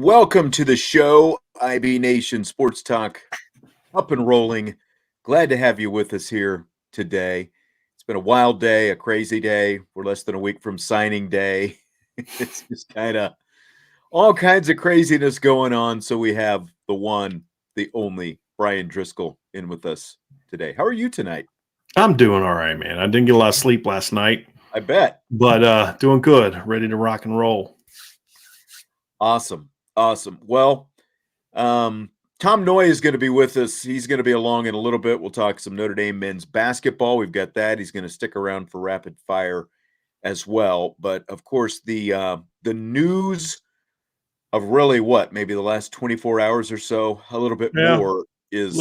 Welcome to the show, IB Nation Sports Talk, up and rolling. Glad to have you with us here today. It's been a wild day, a crazy day. We're less than a week from signing day. It's just kind of all kinds of craziness going on. So we have the one, the only Bryan Driskell in with us today. How are you tonight? I'm doing all right, man. I didn't get a lot of sleep last night, I bet. but doing good, ready to rock and roll. Awesome. Well, Tom Noie is going to be with us. He's going to be along in a little bit. We'll talk some Notre Dame men's basketball. We've got that. He's going to stick around for rapid fire as well. But of course, the news of really maybe the last 24 hours or so, a little bit more is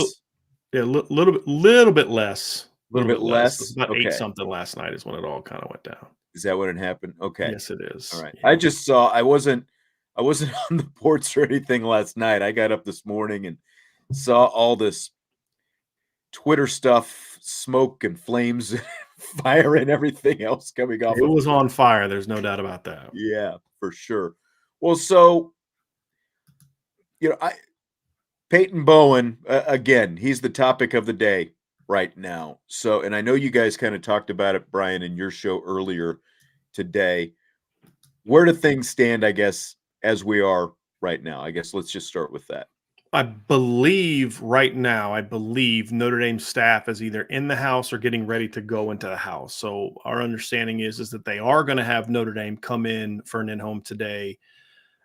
little bit less. A little bit less. It was about Okay. 8 something last night is when it all kind of went down. Is that when it happened? Okay. Yes, it is. All right. Yeah. I just saw. I wasn't on the ports or anything last night. I got up this morning and saw all this Twitter stuff, smoke and flames, fire and everything else coming off. It was on fire. There's no doubt about that. Yeah, for sure. Well, so, Peyton Bowen, again, he's the topic of the day right now. So, and I know you guys kind of talked about it, Bryan, in your show earlier today. Where do things stand, I guess, as we are right now? I guess let's just start with that. I believe Notre Dame staff is either in the house or getting ready to go into the house. So our understanding is that they are going to have Notre Dame come in for an in-home today.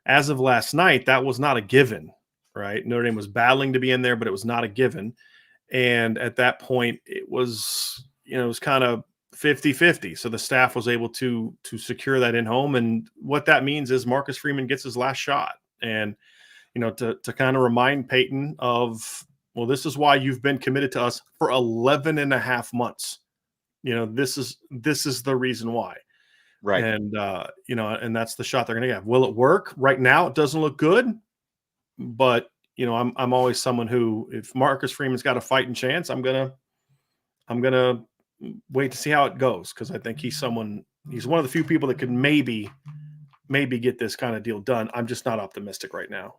As of last night, that was not a given, right? Notre Dame was battling to be in there, but it was not a given. And at that point, it was kind of 50-50. So the staff was able to secure that in-home. And what that means is Marcus Freeman gets his last shot. And to kind of remind Peyton of, well, this is why you've been committed to us for 11 and a half months. This is the reason why. Right. And, and that's the shot they're going to get. Will it work? Right now, it doesn't look good. But, I'm always someone who, if Marcus Freeman's got a fighting chance, I'm going to wait to see how it goes. Cause I think he's one of the few people that could maybe get this kind of deal done. I'm just not optimistic right now.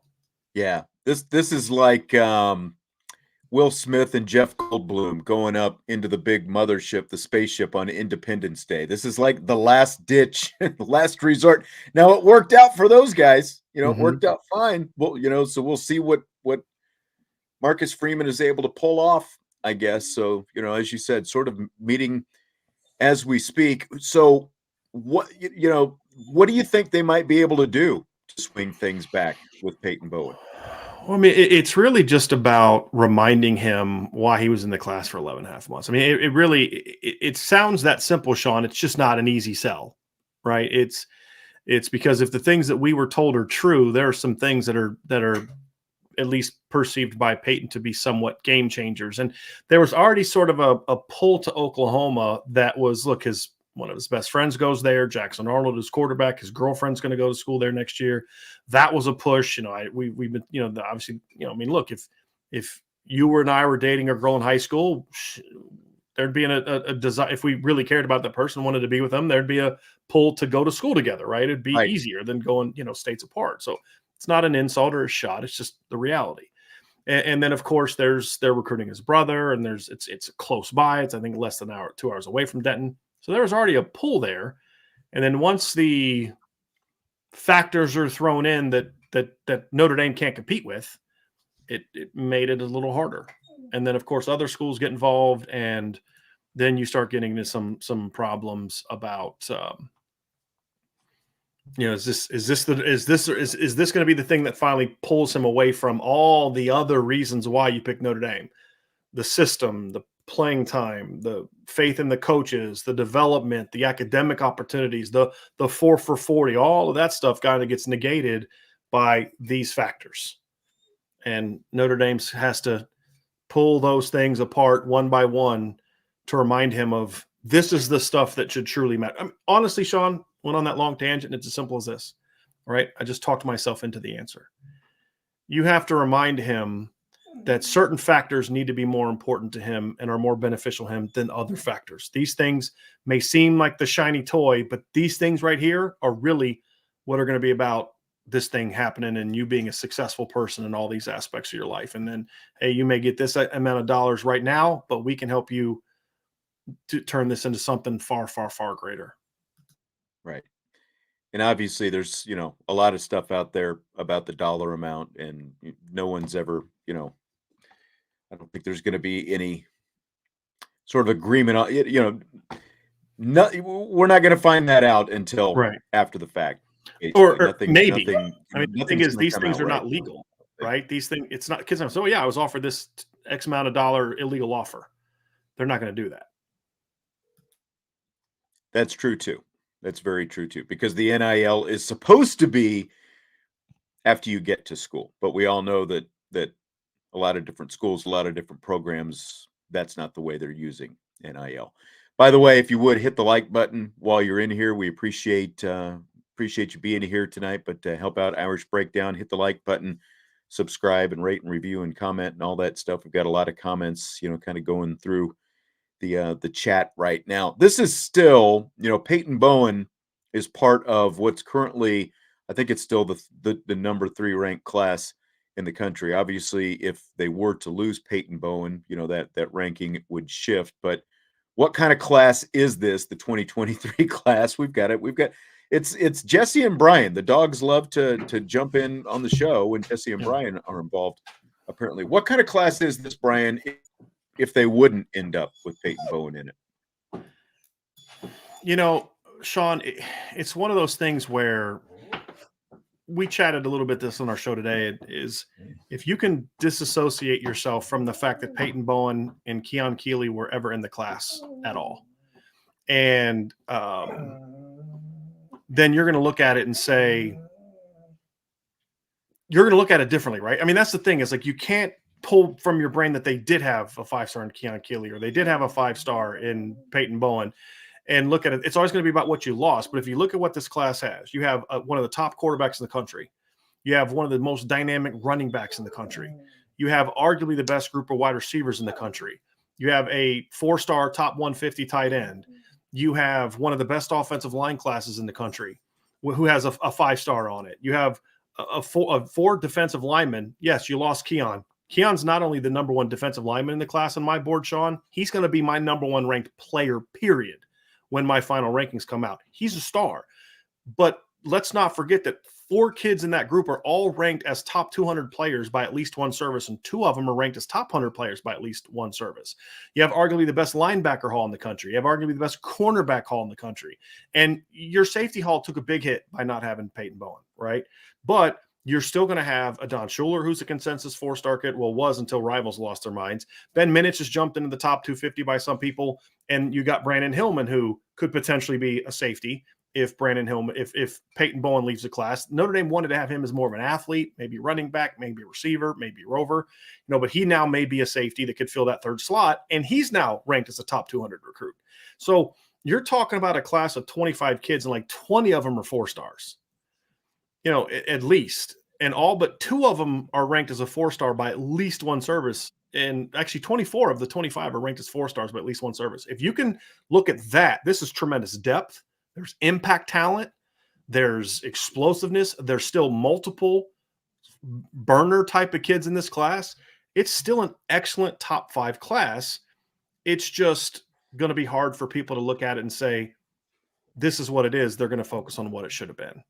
Yeah, this is like Will Smith and Jeff Goldblum going up into the big mothership, the spaceship on Independence Day. This is like the last ditch, last resort. Now it worked out for those guys. It worked out fine. Well, so we'll see what Marcus Freeman is able to pull off, I guess. So, as you said, sort of meeting as we speak. So what do you think they might be able to do to swing things back with Peyton Bowen? Well, I mean, it's really just about reminding him why he was in the class for 11 and a half months. I mean, it really sounds that simple, Sean. It's just not an easy sell, right? It's because if the things that we were told are true, there are some things that are at least perceived by Peyton to be somewhat game changers. And there was already sort of a pull to Oklahoma that was, look, one of his best friends goes there. Jackson Arnold is quarterback. His girlfriend's going to go to school there next year. That was a push. We've been, obviously, look, if you and I were dating a girl in high school, there'd be a desire. If we really cared about that person, wanted to be with them, there'd be a pull to go to school together, right? It'd be easier than going, states apart. So it's not an insult or a shot. It's just the reality. And then, of course, they're recruiting his brother, and it's close by. It's, I think, less than 2 hours away from Denton. So there was already a pull there. And then once the factors are thrown in that Notre Dame can't compete with, it made it a little harder. And then, of course, other schools get involved, and then you start getting into some problems about, is this going to be the thing that finally pulls him away from all the other reasons why you pick Notre Dame? The system, the playing time, the faith in the coaches, the development, the academic opportunities, the 4 for 40, all of that stuff kind of gets negated by these factors. And Notre Dame has to pull those things apart one by one to remind him of, this is the stuff that should truly matter. Honestly, Sean, went on that long tangent, and it's as simple as this. All right. I just talked myself into the answer. You have to remind him that certain factors need to be more important to him and are more beneficial to him than other factors. These things may seem like the shiny toy, but these things right here are really what are going to be about this thing happening and you being a successful person in all these aspects of your life. And then, hey, you may get this amount of dollars right now, but we can help you to turn this into something far, far, far greater. Right. And obviously there's, a lot of stuff out there about the dollar amount, and no one's ever, I don't think there's going to be any sort of agreement on it. No, we're not going to find that out until Right. after the fact. Or maybe. Nothing, I mean, the thing is, these things are not legal, right? These things, it's not kids. So yeah, I was offered this X amount of dollar illegal offer. They're not going to do that. That's true too. That's very true too, because the NIL is supposed to be after you get to school, but we all know that a lot of different schools, a lot of different programs, that's not the way they're using NIL. By the way, if you would hit the like button while you're in here, we appreciate you being here tonight. But to help out Irish Breakdown, hit the like button, subscribe, and rate and review and comment and all that stuff. We've got a lot of comments, kind of going through the chat right now. This is still, Peyton Bowen is part of what's currently, I think it's still the number 3 ranked class in the country. Obviously, if they were to lose Peyton Bowen, that ranking would shift. But what kind of class is this? The 2023 class? We've got it's Jesse and Bryan. The dogs love to jump in on the show when Jesse and Bryan are involved. Apparently, what kind of class is this, Bryan? If they wouldn't end up with Peyton Bowen in it, Sean, it's one of those things where we chatted a little bit this on our show today. Is if you can disassociate yourself from the fact that Peyton Bowen and Keon Keeley were ever in the class at all, and then you're going to look at it and say, you're going to look at it differently, right? I mean, that's the thing, is like, you can't pull from your brain that they did have a 5-star in Keon Keeley, or they did have a 5-star in Peyton Bowen, and look at it. It's always going to be about what you lost. But if you look at what this class has, you have one of the top quarterbacks in the country. You have one of the most dynamic running backs in the country. You have arguably the best group of wide receivers in the country. You have a 4-star top 150 tight end. You have one of the best offensive line classes in the country who has a 5-star on it. You have a 4 defensive linemen. Yes, you lost Keon. Keon's not only the number 1 defensive lineman in the class on my board, Sean, he's going to be my number 1 ranked player, period, when my final rankings come out. He's a star. But let's not forget that 4 kids in that group are all ranked as top 200 players by at least 1 service, and 2 of them are ranked as top 100 players by at least 1 service. You have arguably the best linebacker haul in the country. You have arguably the best cornerback haul in the country. And your safety haul took a big hit by not having Peyton Bowen, right? But you're still going to have a Don Schuler, who's a consensus 4-star kid. Well, was until Rivals lost their minds. Ben Minich has jumped into the top 250 by some people. And you got Brandon Hillman, who could potentially be a safety if Peyton Bowen leaves the class. Notre Dame wanted to have him as more of an athlete, maybe running back, maybe a receiver, maybe rover. But he now may be a safety that could fill that 3rd slot. And he's now ranked as a top 200 recruit. So you're talking about a class of 25 kids, and like 20 of them are 4-stars. At least. And all but 2 of them are ranked as a 4-star by at least 1 service. And actually 24 of the 25 are ranked as 4-stars by at least 1 service. If you can look at that, this is tremendous depth. There's impact talent. There's explosiveness. There's still multiple burner type of kids in this class. It's still an excellent top 5 class. It's just going to be hard for people to look at it and say, this is what it is. They're going to focus on what it should have been.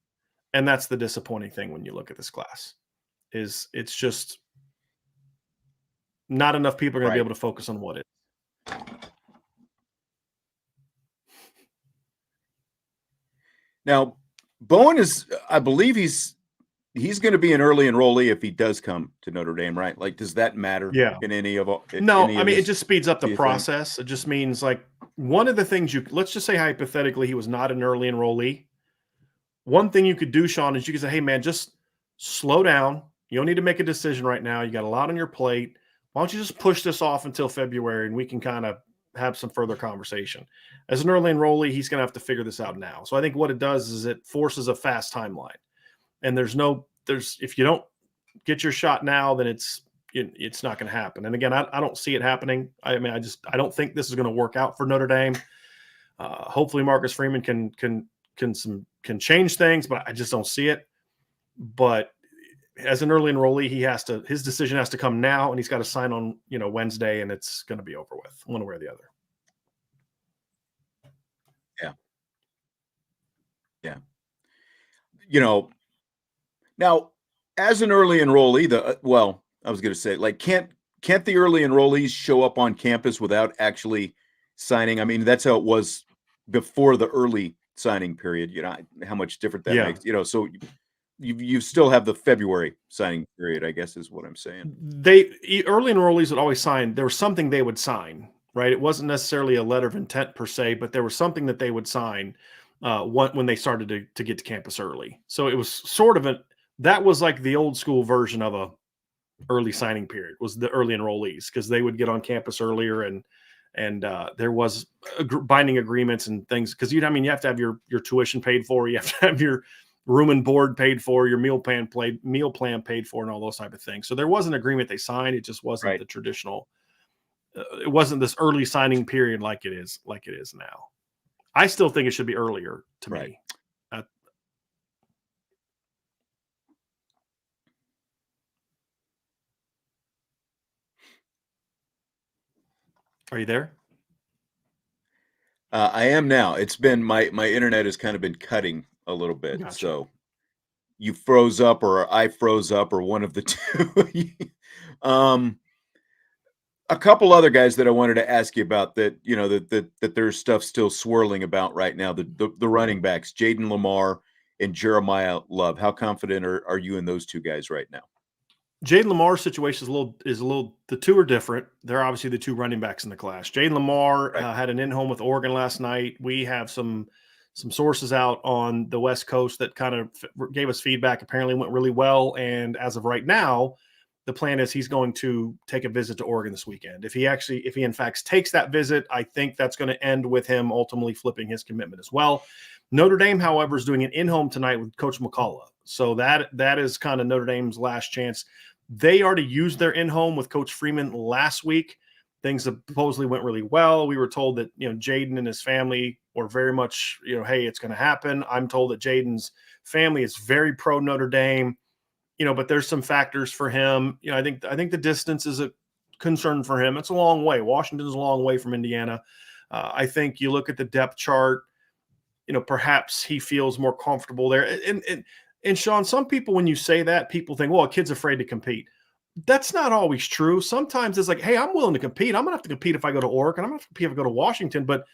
And that's the disappointing thing when you look at this class, is it's just not enough people are going to be able to focus on what it is. Now, Bowen is, I believe he's going to be an early enrollee if he does come to Notre Dame, right? Like, does that matter? Yeah. In any of no, I mean, it just speeds up the process. It just means, like, one of the things let's just say hypothetically he was not an early enrollee. One thing you could do, Sean, is you could say, hey, man, just slow down. You don't need to make a decision right now. You got a lot on your plate. Why don't you just push this off until February, and we can kind of have some further conversation. As an early enrollee, he's going to have to figure this out now. So I think what it does is it forces a fast timeline. And if you don't get your shot now, then it's not going to happen. And again, I don't see it happening. I mean, I don't think this is going to work out for Notre Dame. Hopefully Marcus Freeman can change things, but I just don't see it. But as an early enrollee, his decision has to come now, and he's got to sign on, Wednesday, and it's going to be over with one way or the other. Yeah. Yeah. Now as an early enrollee, I was going to say, like, can't the early enrollees show up on campus without actually signing? I mean, that's how it was before the early signing period. How much different that makes. So you still have the February signing period, I guess, is what I'm saying. Early enrollees would always sign. There was something they would sign, right? It wasn't necessarily a letter of intent per se, but there was something that they would sign when they started to get to campus early. So it was sort of that was like the old school version of a early signing period, was the early enrollees, because they would get on campus earlier, and there was binding agreements and things, because you have to have your tuition paid for, you have to have your room and board paid for, your meal plan paid for, and all those type of things. So there was an agreement they signed. It just wasn't the traditional. It wasn't this early signing period like it is now. I still think it should be earlier to me. Are you there? I am now. It's been my internet has kind of been cutting a little bit. Gotcha. So you froze up, or I froze up, or one of the two. A couple other guys that I wanted to ask you about that, that there's stuff still swirling about right now. The running backs, Jaden Lamar and Jeremiah Love. How confident are you in those two guys right now? Jaden Lamar's situation is a little. The two are different. They're obviously the two running backs in the class. Jaden Lamar had an in-home with Oregon last night. We have some sources out on the West Coast that kind of gave us feedback. Apparently went really well, and as of right now, the plan is he's going to take a visit to Oregon this weekend. If he in fact takes that visit, I think that's going to end with him ultimately flipping his commitment as well. Notre Dame, however, is doing an in-home tonight with Coach McCullough. So that is kind of Notre Dame's last chance. They already used their in-home with Coach Freeman last week. Things supposedly went really well. We were told that, Jaden and his family were very much, hey, it's going to happen. I'm told that Jaden's family is very pro Notre Dame. But there's some factors for him. I think the distance is a concern for him. It's a long way. Washington's a long way from Indiana. I think you look at the depth chart, perhaps he feels more comfortable there. And Sean, some people, when you say that, people think, well, a kid's afraid to compete. That's not always true. Sometimes it's like, hey, I'm willing to compete. I'm going to have to compete if I go to Oregon. I'm going to have to compete if I go to Washington. But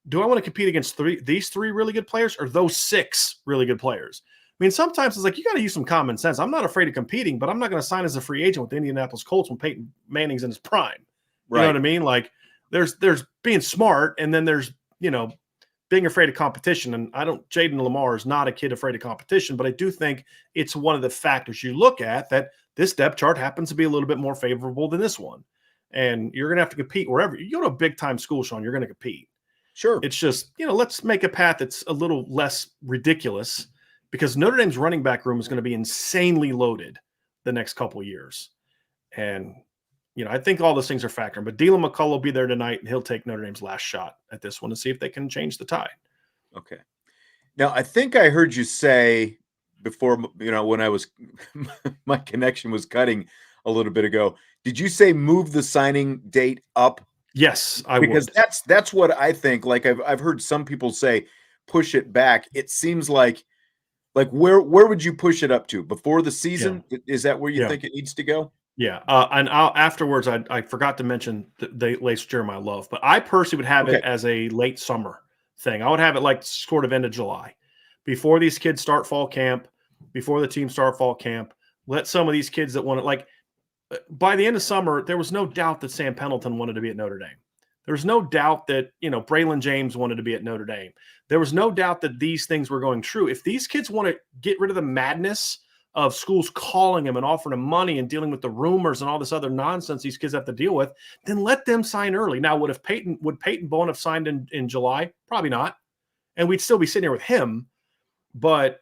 do I want to compete against these three really good players, or those six really good players? I mean, sometimes it's like, you got to use some common sense. I'm not afraid of competing, but I'm not going to sign as a free agent with the Indianapolis Colts when Peyton Manning's in his prime. You know what I mean? Like, there's being smart, and then there's, being afraid of competition. And Jaden Lamar is not a kid afraid of competition, but I do think it's one of the factors you look at, that this depth chart happens to be a little bit more favorable than this one. And you're going to have to compete wherever you go to a big time school, Sean, you're going to compete. Sure. It's just, let's make a path that's a little less ridiculous, because Notre Dame's running back room is going to be insanely loaded the next couple of years. And, I think all those things are factoring. But Dylan McCullough will be there tonight, and he'll take Notre Dame's last shot at this one to see if they can change the tide. Okay. Now, I think I heard you say before, when I was my connection was cutting a little bit ago, did you say move the signing date up? Yes, I because would. That's what I think. Like, I've heard some people say push it back. It seems like where would you push it up to before the season? Yeah. Is that where you think it needs to go? Yeah. And afterwards, I forgot to mention the late Jeremiah Love, but I personally would have it as a late summer thing. I would have it like sort of end of July, before these kids start fall camp, before the team start fall camp. Let some of these kids that want it, by the end of summer, there was no doubt that Sam Pendleton wanted to be at Notre Dame. There was no doubt that, Braylon James wanted to be at Notre Dame. There was no doubt that these things were going true. If these kids want to get rid of the madness of schools calling them and offering them money and dealing with the rumors and all this other nonsense these kids have to deal with, then let them sign early. Now, would Peyton Bowen have signed in July? Probably not. And we'd still be sitting here with him. But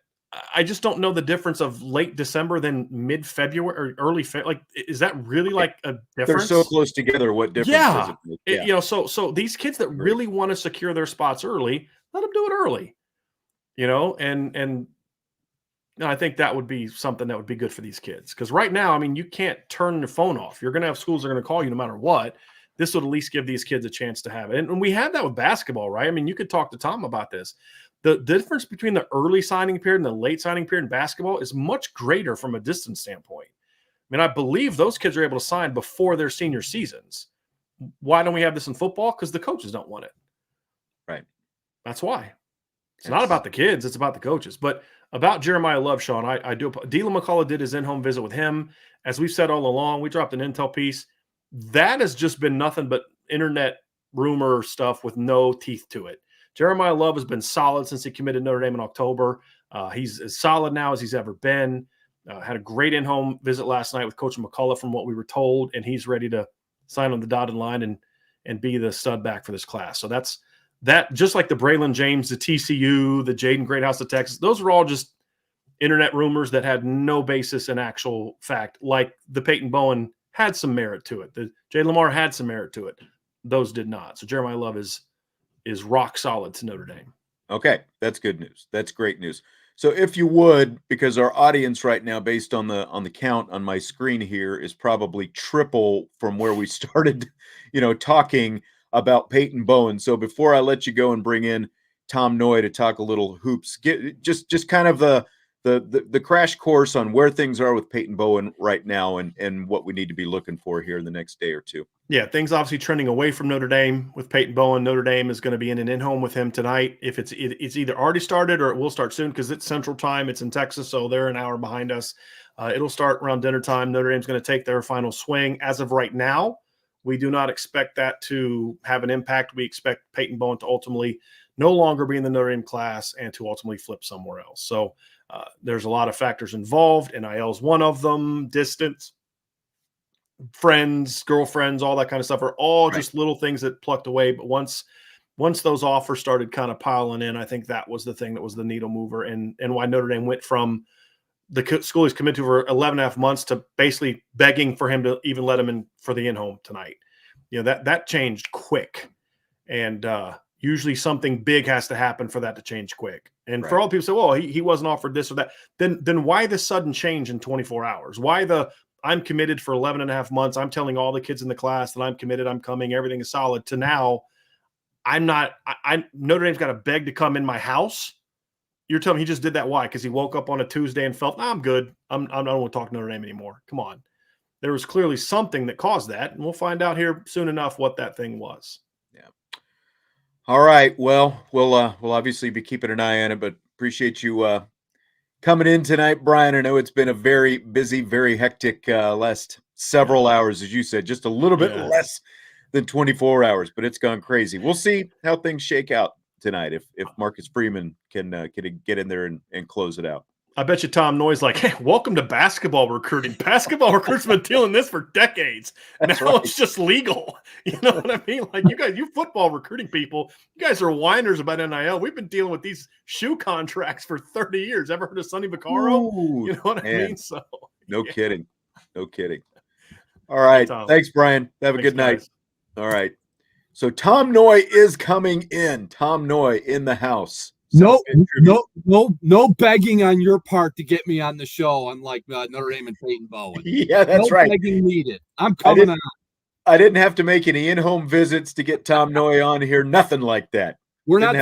I just don't know the difference of late December than mid-February or early February. Like, is that really like a difference? They're so close together. What difference does it make? Yeah. So these kids that really want to secure their spots early, let them do it early. And No, I think that would be something that would be good for these kids. Because right now, I mean, you can't turn your phone off. You're going to have schools that are going to call you no matter what. This would at least give these kids a chance to have it. And we had that with basketball, right? I mean, you could talk to Tom about this. The difference between the early signing period and the late signing period in basketball is much greater from a distance standpoint. I mean, I believe those kids are able to sign before their senior seasons. Why don't we have this in football? Because the coaches don't want it. Right. That's why. It's not about the kids. It's about the coaches. But about Jeremiah Love, Sean, I do. Dylan McCullough did his in-home visit with him. As we've said all along, we dropped an intel piece. That has just been nothing but internet rumor stuff with no teeth to it. Jeremiah Love has been solid since he committed Notre Dame in October. He's as solid now as he's ever been. Had a great in-home visit last night with Coach McCullough from what we were told, and he's ready to sign on the dotted line and be the stud back for this class. So that's that. Just like the Braylon James, the TCU, the Jaden Greathouse of Texas, those were all just internet rumors that had no basis in actual fact. Like the Peyton Bowen had some merit to it. The Jay Lamar had some merit to it. Those did not. So Jeremiah Love is rock solid to Notre Dame. Okay, that's good news. That's great news. So if you would, because our audience right now, based on the count on my screen here, is probably triple from where we started, talking about Peyton Bowen. So before I let you go and bring in Tom Noie to talk a little hoops, get just kind of the crash course on where things are with Peyton Bowen right now and what we need to be looking for here in the next day or two. Yeah, things obviously trending away from Notre Dame with Peyton Bowen. Notre Dame is going to be in an in-home with him tonight. If it's either already started or it will start soon because it's Central Time. It's in Texas, so they're an hour behind us. It'll start around dinner time. Notre Dame's going to take their final swing. As of right now, we do not expect that to have an impact. We expect Peyton Bowen to ultimately no longer be in the Notre Dame class and to ultimately flip somewhere else. So there's a lot of factors involved. NIL is one of them. Distance, friends, girlfriends, all that kind of stuff are all just little things that plucked away. But once those offers started kind of piling in, I think that was the thing that was the needle mover and why Notre Dame went from the school he's committed to for 11 and a half months to basically begging for him to even let him in for the in-home tonight. That changed quick. And usually something big has to happen for that to change quick. And for all people say, well, he wasn't offered this or that, then why the sudden change in 24 hours? Why I'm committed for 11 and a half months. I'm telling all the kids in the class that I'm committed. I'm coming. Everything is solid. To now, I'm not. Notre Dame's got to beg to come in my house. You're telling me he just did that? Why? Because he woke up on a Tuesday and felt, I'm good. I don't want to talk to Notre Dame anymore. Come on. There was clearly something that caused that, and we'll find out here soon enough what that thing was. Yeah. All right. Well, we'll obviously be keeping an eye on it, but appreciate you coming in tonight, Bryan. I know it's been a very busy, very hectic last several hours, as you said, just a little bit less than 24 hours, but it's gone crazy. We'll see how things shake out tonight if Marcus Freeman can get in there and close it out. I bet you Tom Noie's like, hey, welcome to basketball recruiting. Basketball recruits been dealing this for decades. Now it's just legal. You know what I mean? Like you football recruiting people, you guys are whiners about NIL. We've been dealing with these shoe contracts for 30 years. Ever heard of Sonny Vaccaro? You know what I mean? So no kidding. No kidding. All right. Thanks, Bryan. Have a good night. Guys. All right. So Tom Noie is coming in. Tom Noie in the house. No begging on your part to get me on the show, unlike Notre Dame and Peyton Bowen. Yeah, that's right. No begging needed. I'm coming on. I didn't have to make any in-home visits to get Tom Noie on here. Nothing like that. We're not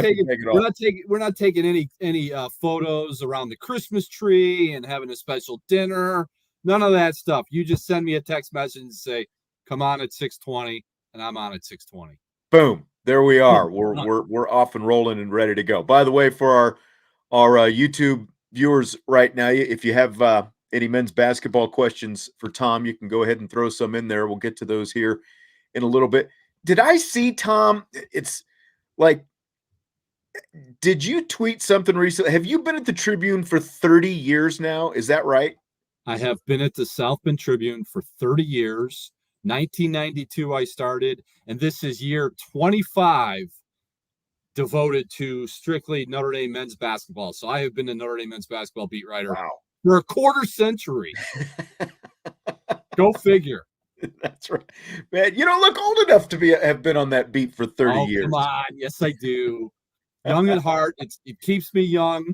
taking any photos around the Christmas tree and having a special dinner. None of that stuff. You just send me a text message and say, "Come on at 6:20," and I'm on at 6:20. Boom. There we are. We're off and rolling and ready to go. By the way, for our YouTube viewers right now, if you have any men's basketball questions for Tom, you can go ahead and throw some in there. We'll get to those here in a little bit. Did I see, Tom? It's like, did you tweet something recently? Have you been at the Tribune for 30 years now? Is that right? I have been at the South Bend Tribune for 30 years. 1992 I started, and this is year 25 devoted to strictly Notre Dame men's basketball. So I have been a Notre Dame men's basketball beat writer for a quarter century. Go figure. That's right. Man, you don't look old enough to have been on that beat for 30 years. Come on. Yes, I do. Young at heart. It keeps me young.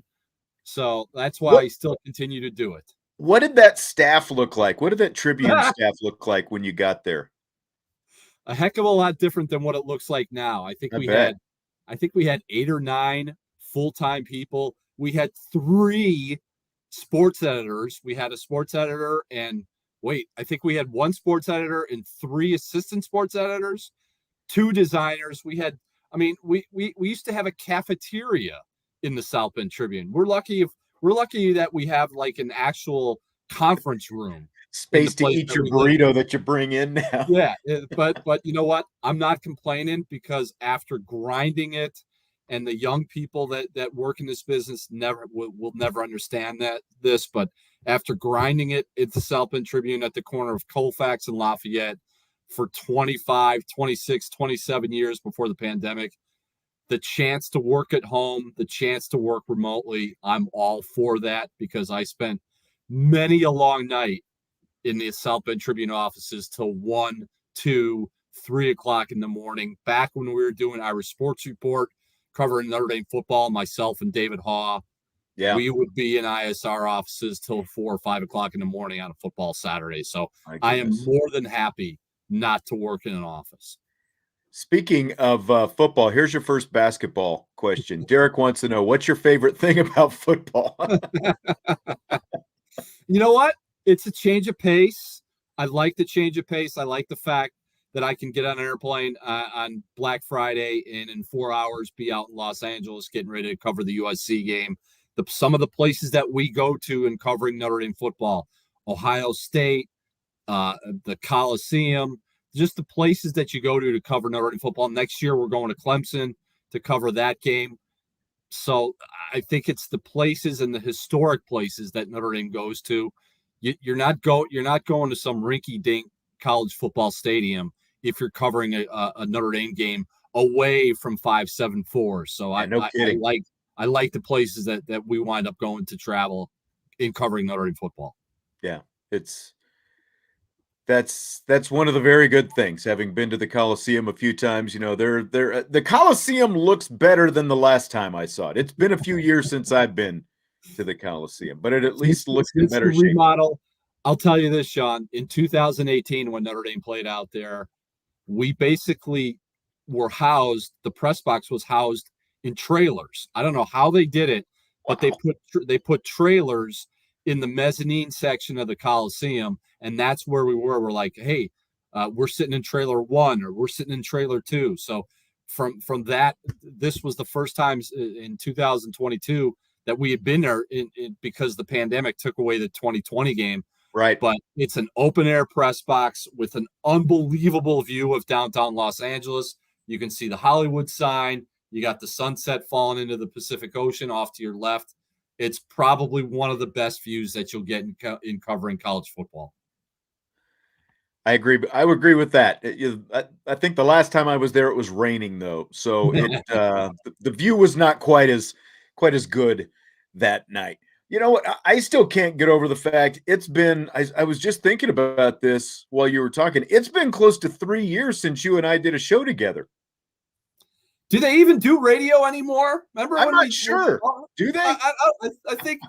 So that's why What I still continue to do it. what did that staff look like? What did that Tribune staff look like when you got there? A heck of a lot different than what it looks like now. I bet. I think we had 8 or 9 full-time people. We had 3 sports editors. We had a sports editor and I think we had 1 sports editor and 3 assistant sports editors, 2 designers. We used to have a cafeteria in the South Bend Tribune. We're lucky that we have like an actual conference room. Space to eat your burrito that you bring in now. Yeah, but you know what? I'm not complaining, because after grinding it, and the young people that work in this business will never understand this, but after grinding it at the South Bend Tribune at the corner of Colfax and Lafayette for 25, 26, 27 years before the pandemic, the chance to work at home, the chance to work remotely, I'm all for that, because I spent many a long night in the South Bend Tribune offices till 1, 2, 3 o'clock in the morning. Back when we were doing Irish Sports Report, covering Notre Dame football, myself and David Haw, we would be in ISR offices till 4 or 5 o'clock in the morning on a football Saturday. So I am more than happy not to work in an office. Speaking of football, here's your first basketball question. Derek wants to know, what's your favorite thing about football? You know what? It's a change of pace. I like the change of pace. I like the fact that I can get on an airplane on Black Friday and in 4 hours be out in Los Angeles getting ready to cover the USC game. Some of the places that we go to in covering Notre Dame football, Ohio State, the Coliseum, just the places that you go to cover Notre Dame football. Next year, we're going to Clemson to cover that game. So I think it's the places and the historic places that Notre Dame goes to. You're not going to some rinky-dink college football stadium if you're covering a Notre Dame game away from 574. So I like the places that we wind up going to travel in covering Notre Dame football. Yeah, that's one of the very good things, having been to the Coliseum a few times. You know, the Coliseum looks better than the last time I saw it. It's been a few years since I've been to the Coliseum, but it at least looks in better shape. Remodel. I'll tell you this, Sean, in 2018, when Notre Dame played out there, we basically were housed, the press box was housed in trailers. I don't know how they did it, but they put trailers in the mezzanine section of the Coliseum, and that's where we were. We're like, hey, we're sitting in trailer 1 or we're sitting in trailer 2. So from that, this was the first time in 2022 that we had been there because the pandemic took away the 2020 game. Right. But it's an open air press box with an unbelievable view of downtown Los Angeles. You can see the Hollywood sign. You got the sunset falling into the Pacific Ocean off to your left. It's probably one of the best views that you'll get in covering college football. I agree. I would agree with that. I think the last time I was there, it was raining though, so the view was not quite as good that night. You know what? I still can't get over the fact it's been. I was just thinking about this while you were talking. It's been close to 3 years since you and I did a show together. Do they even do radio anymore? Remember? I'm not sure. Do they? I think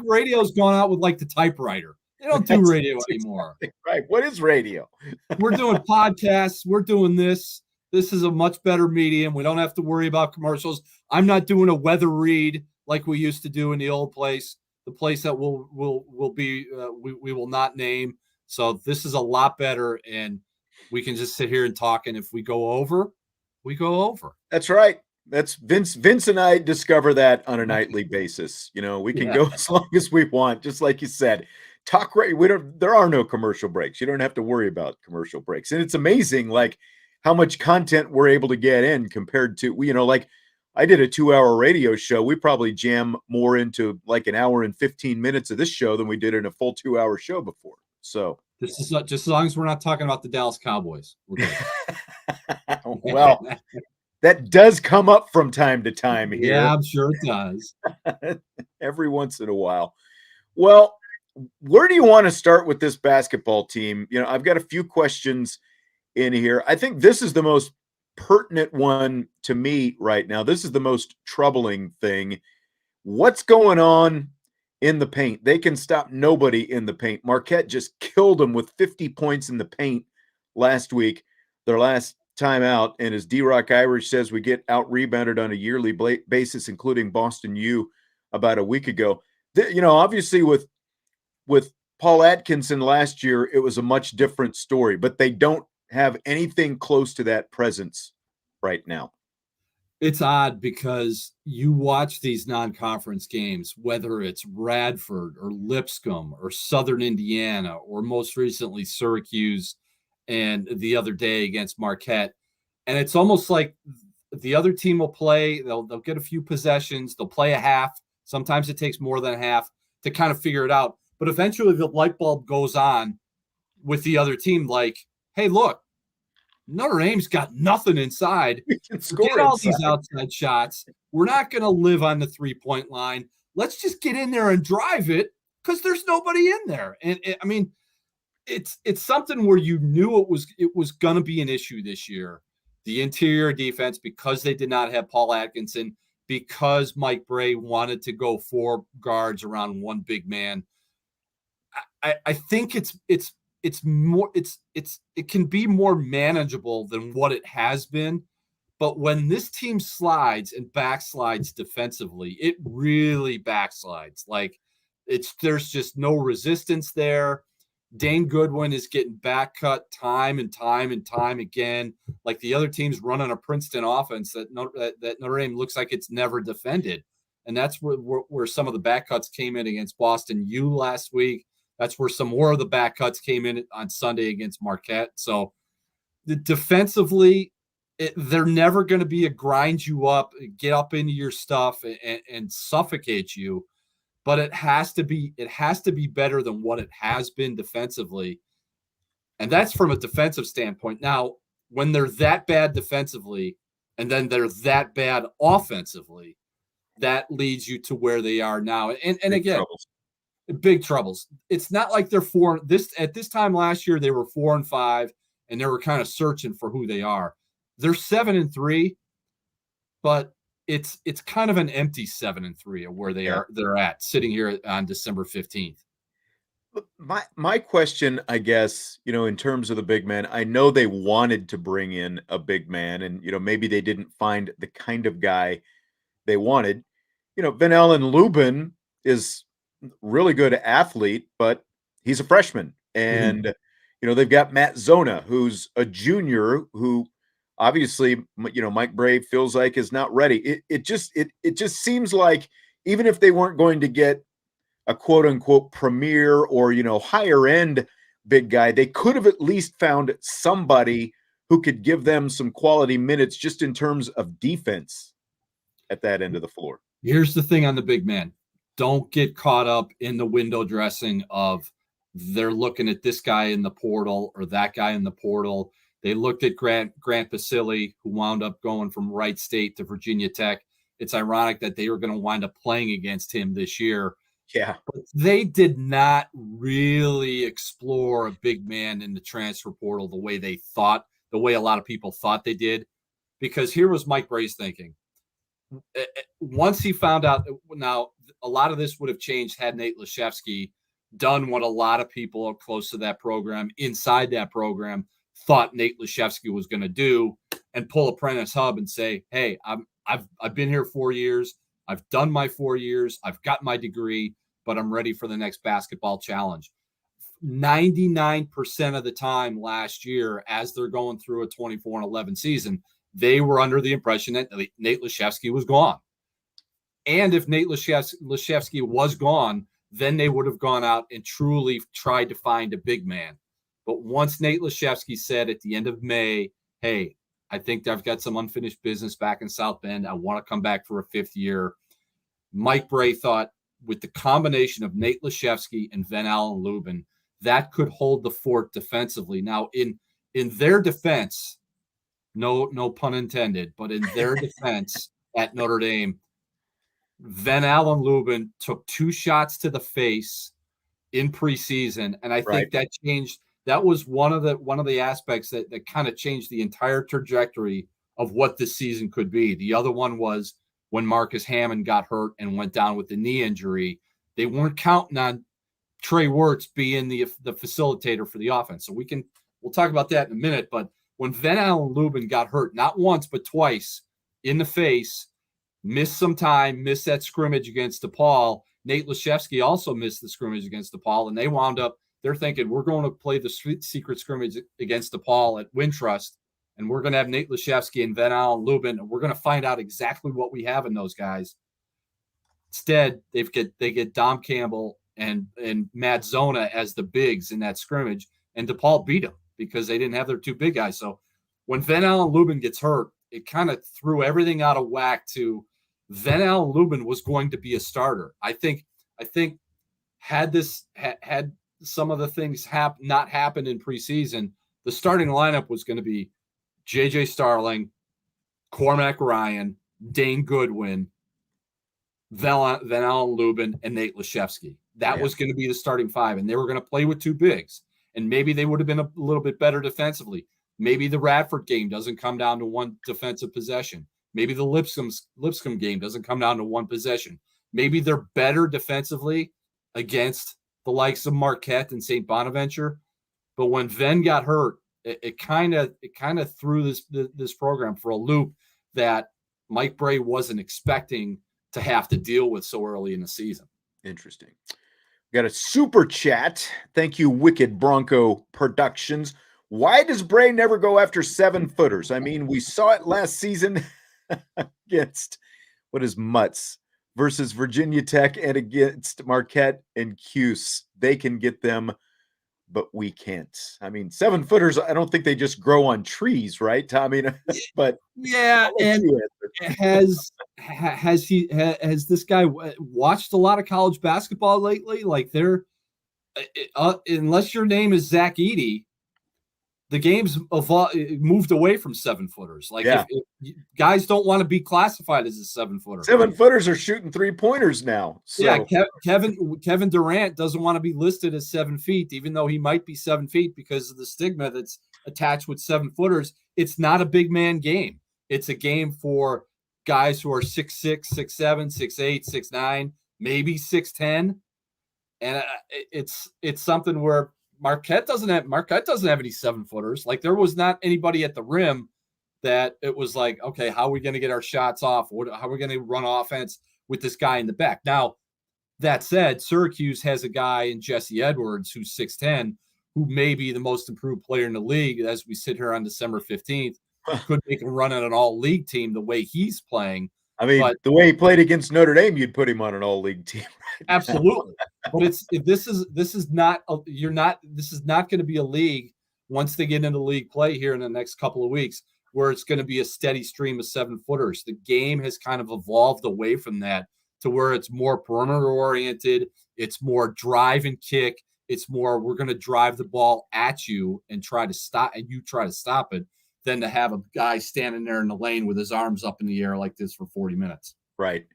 radio's gone out with like the typewriter. They don't do radio anymore. Exactly right. What is radio? We're doing podcasts. We're doing this. This is a much better medium. We don't have to worry about commercials. I'm not doing a weather read like we used to do in the old place, the place that we will not name. So this is a lot better, and we can just sit here and talk. And if we go over, we go over. That's right. That's Vince and I discover that on a nightly basis. You know, we can go as long as we want, just like you said. Talk radio. There are no commercial breaks. You don't have to worry about commercial breaks. And it's amazing, like, how much content we're able to get in compared to, you know, like I did a 2-hour radio show. We probably jam more into like an hour and 15 minutes of this show than we did in a full 2-hour show before. So this is just as long as we're not talking about the Dallas Cowboys. We're good. Well, that does come up from time to time here. Yeah, I'm sure it does. Every once in a while. Well, where do you want to start with this basketball team? You know, I've got a few questions in here. I think this is the most pertinent one to me right now. This is the most troubling thing What's going on in the paint? They can stop nobody in the paint. Marquette just killed them with 50 points in the paint last week, their last time out. And as D-Rock Irish says, we get out-rebounded on a yearly basis, including Boston U about a week ago. Obviously with Paul Atkinson last year, it was a much different story, but they don't have anything close to that presence right now. It's odd because you watch these non-conference games, whether it's Radford or Lipscomb or Southern Indiana, or most recently Syracuse and the other day against Marquette. And it's almost like the other team will play, they'll get a few possessions, they'll play a half. Sometimes it takes more than a half to kind of figure it out. But eventually the light bulb goes on with the other team, like, hey, look, Notre Dame's got nothing inside. Get all these outside shots. We're not going to live on the 3-point line. Let's just get in there and drive it because there's nobody in there. And it's something where you knew it was going to be an issue this year. The interior defense, because they did not have Paul Atkinson, because Mike Brey wanted to go 4 guards around one big man. I think it can be more manageable than what it has been. But when this team slides and backslides defensively, it really backslides. Like there's just no resistance there. Dane Goodwin is getting back cut time and time and time again. Like the other team's running a Princeton offense that Notre Dame looks like it's never defended. And that's where some of the back cuts came in against Boston U last week. That's where some more of the back cuts came in on Sunday against Marquette. So defensively, they're never going to be a grind you up, get up into your stuff and suffocate you. But it has to be better than what it has been defensively. And that's from a defensive standpoint. Now, when they're that bad defensively and then they're that bad offensively, that leads you to where they are now. And again, big troubles. It's not like they're at this time last year, they were 4-5 and they were kind of searching for who they are. They're 7-3, but it's kind of an empty 7-3 of where they're at sitting here on December 15th. My question, I guess, in terms of the big man, I know they wanted to bring in a big man and, maybe they didn't find the kind of guy they wanted. Van Allen Lubin is really good athlete, but he's a freshman. And, they've got Matt Zona, who's a junior who obviously, Mike Brey feels like is not ready. It just seems like even if they weren't going to get a quote unquote premier or, higher end big guy, they could have at least found somebody who could give them some quality minutes just in terms of defense at that end of the floor. Here's the thing on the big man. Don't get caught up in the window dressing of they're looking at this guy in the portal or that guy in the portal. They looked at Grant Basile, who wound up going from Wright State to Virginia Tech. It's ironic that they were going to wind up playing against him this year. Yeah. But they did not really explore a big man in the transfer portal the way a lot of people thought they did. Because here was Mike Brey's thinking. Once he found out, now a lot of this would have changed had Nate Laszewski done what a lot of people close to that program, inside that program, thought Nate Laszewski was going to do, and pull a Prentice Hub and say, hey, I've been here 4 years. I've done my 4 years. I've got my degree, but I'm ready for the next basketball challenge. 99% of the time last year, as they're going through a 24-11 season, they were under the impression that Nate Laszewski was gone. And if Nate Laszewski was gone, then they would have gone out and truly tried to find a big man. But once Nate Laszewski said at the end of May, hey, I think I've got some unfinished business back in South Bend. I want to come back for a 5th year. Mike Brey thought with the combination of Nate Laszewski and Van Allen Lubin, that could hold the fort defensively. Now, in their defense, no pun intended, but in their defense at Notre Dame, Van Allen Lubin took 2 shots to the face in preseason, and I think that changed. That was one of the aspects that kind of changed the entire trajectory of what this season could be. The other one was when Marcus Hammond got hurt and went down with the knee injury. They weren't counting on Trey Wirtz being the facilitator for the offense. So we'll talk about that in a minute. But when Van Allen Lubin got hurt, not once, but twice in the face, missed some time, missed that scrimmage against DePaul. Nate Leshevsky also missed the scrimmage against DePaul, and they wound up, they're thinking, we're going to play the secret scrimmage against DePaul at Wintrust, and we're going to have Nate Leshevsky and Van Allen Lubin, and we're going to find out exactly what we have in those guys. Instead, they get Dom Campbell and Matt Zona as the bigs in that scrimmage, and DePaul beat them because they didn't have their two big guys. So when Van Allen Lubin gets hurt, it kind of threw everything out of whack to Van Allen Lubin was going to be a starter. I think had some of the things not happened in preseason, the starting lineup was going to be J.J. Starling, Cormac Ryan, Dane Goodwin, Van Allen Lubin, and Nate Leshevsky. That was going to be the starting five, and they were going to play with two bigs. And maybe they would have been a little bit better defensively. Maybe the Radford game doesn't come down to one defensive possession. Maybe the Lipscomb game doesn't come down to one possession. Maybe they're better defensively against the likes of Marquette and St. Bonaventure. But when Ven got hurt, it kind of threw this program for a loop that Mike Brey wasn't expecting to have to deal with so early in the season. Interesting. We got a super chat. Thank you, Wicked Bronco Productions. Why does Brey never go after 7-footers? I mean, we saw it last season against Mutts versus Virginia Tech and against Marquette and Cuse. They can get them, but we can't. I mean, 7-footers, I don't think they just grow on trees, right, Tommy? But yeah, and has this guy watched a lot of college basketball lately? Like, unless your name is Zach Edey, the game's moved away from 7-footers. Like, if guys don't want to be classified as a 7-footer. 7-footers are shooting 3-pointers now. So. Yeah, Kevin Durant doesn't want to be listed as 7 feet, even though he might be 7 feet because of the stigma that's attached with 7-footers. It's not a big man game. It's a game for guys who are 6'6", 6'7", 6'8", 6'9", maybe 6'10", and it's something where Marquette doesn't have any 7-footers. Like, there was not anybody at the rim that it was like, okay, how are we going to get our shots off? How are we going to run offense with this guy in the back? Now, that said, Syracuse has a guy in Jesse Edwards who's 6'10", who may be the most improved player in the league as we sit here on December 15th. Could make a run at an all-league team the way he's playing. I mean, the way he played against Notre Dame, you'd put him on an all-league team. Right, absolutely. But this is not going to be a league once they get into league play here in the next couple of weeks where it's going to be a steady stream of 7-footers. The game has kind of evolved away from that to where it's more perimeter oriented. It's more drive and kick. It's more, we're going to drive the ball at you and try to stop it, than to have a guy standing there in the lane with his arms up in the air like this for 40 minutes. Right.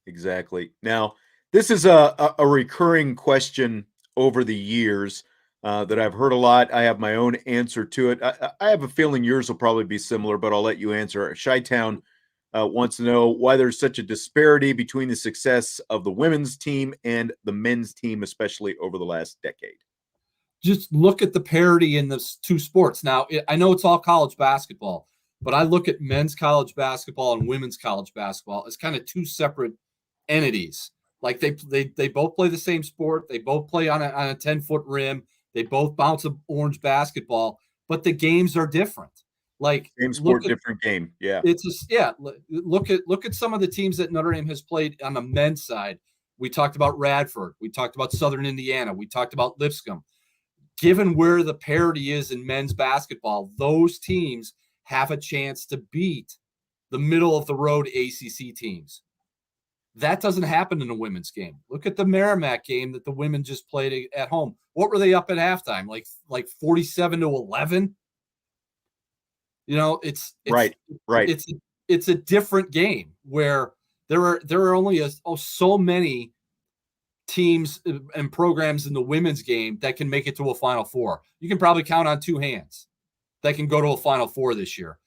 Exactly. Now, this is a recurring question over the years that I've heard a lot. I have my own answer to it. I have a feeling yours will probably be similar, but I'll let you answer. Chi-Town wants to know why there's such a disparity between the success of the women's team and the men's team, especially over the last decade. Just look at the parity in the two sports. Now, I know it's all college basketball, but I look at men's college basketball and women's college basketball as kind of two separate entities. Like, they both play the same sport. They both play on a 10-foot rim. They both bounce an orange basketball, but the games are different. Like, same sport, different game. Yeah. Look at some of the teams that Notre Dame has played on the men's side. We talked about Radford. We talked about Southern Indiana. We talked about Lipscomb. Given where the parity is in men's basketball, those teams have a chance to beat the middle-of-the-road ACC teams. That doesn't happen in a women's game. Look at the Merrimack game that the women just played at home. What were they up at halftime? Like 47-11? You know, it's right. It's a different game where there are only so many teams and programs in the women's game that can make it to a Final Four. You can probably count on two hands that can go to a Final Four this year.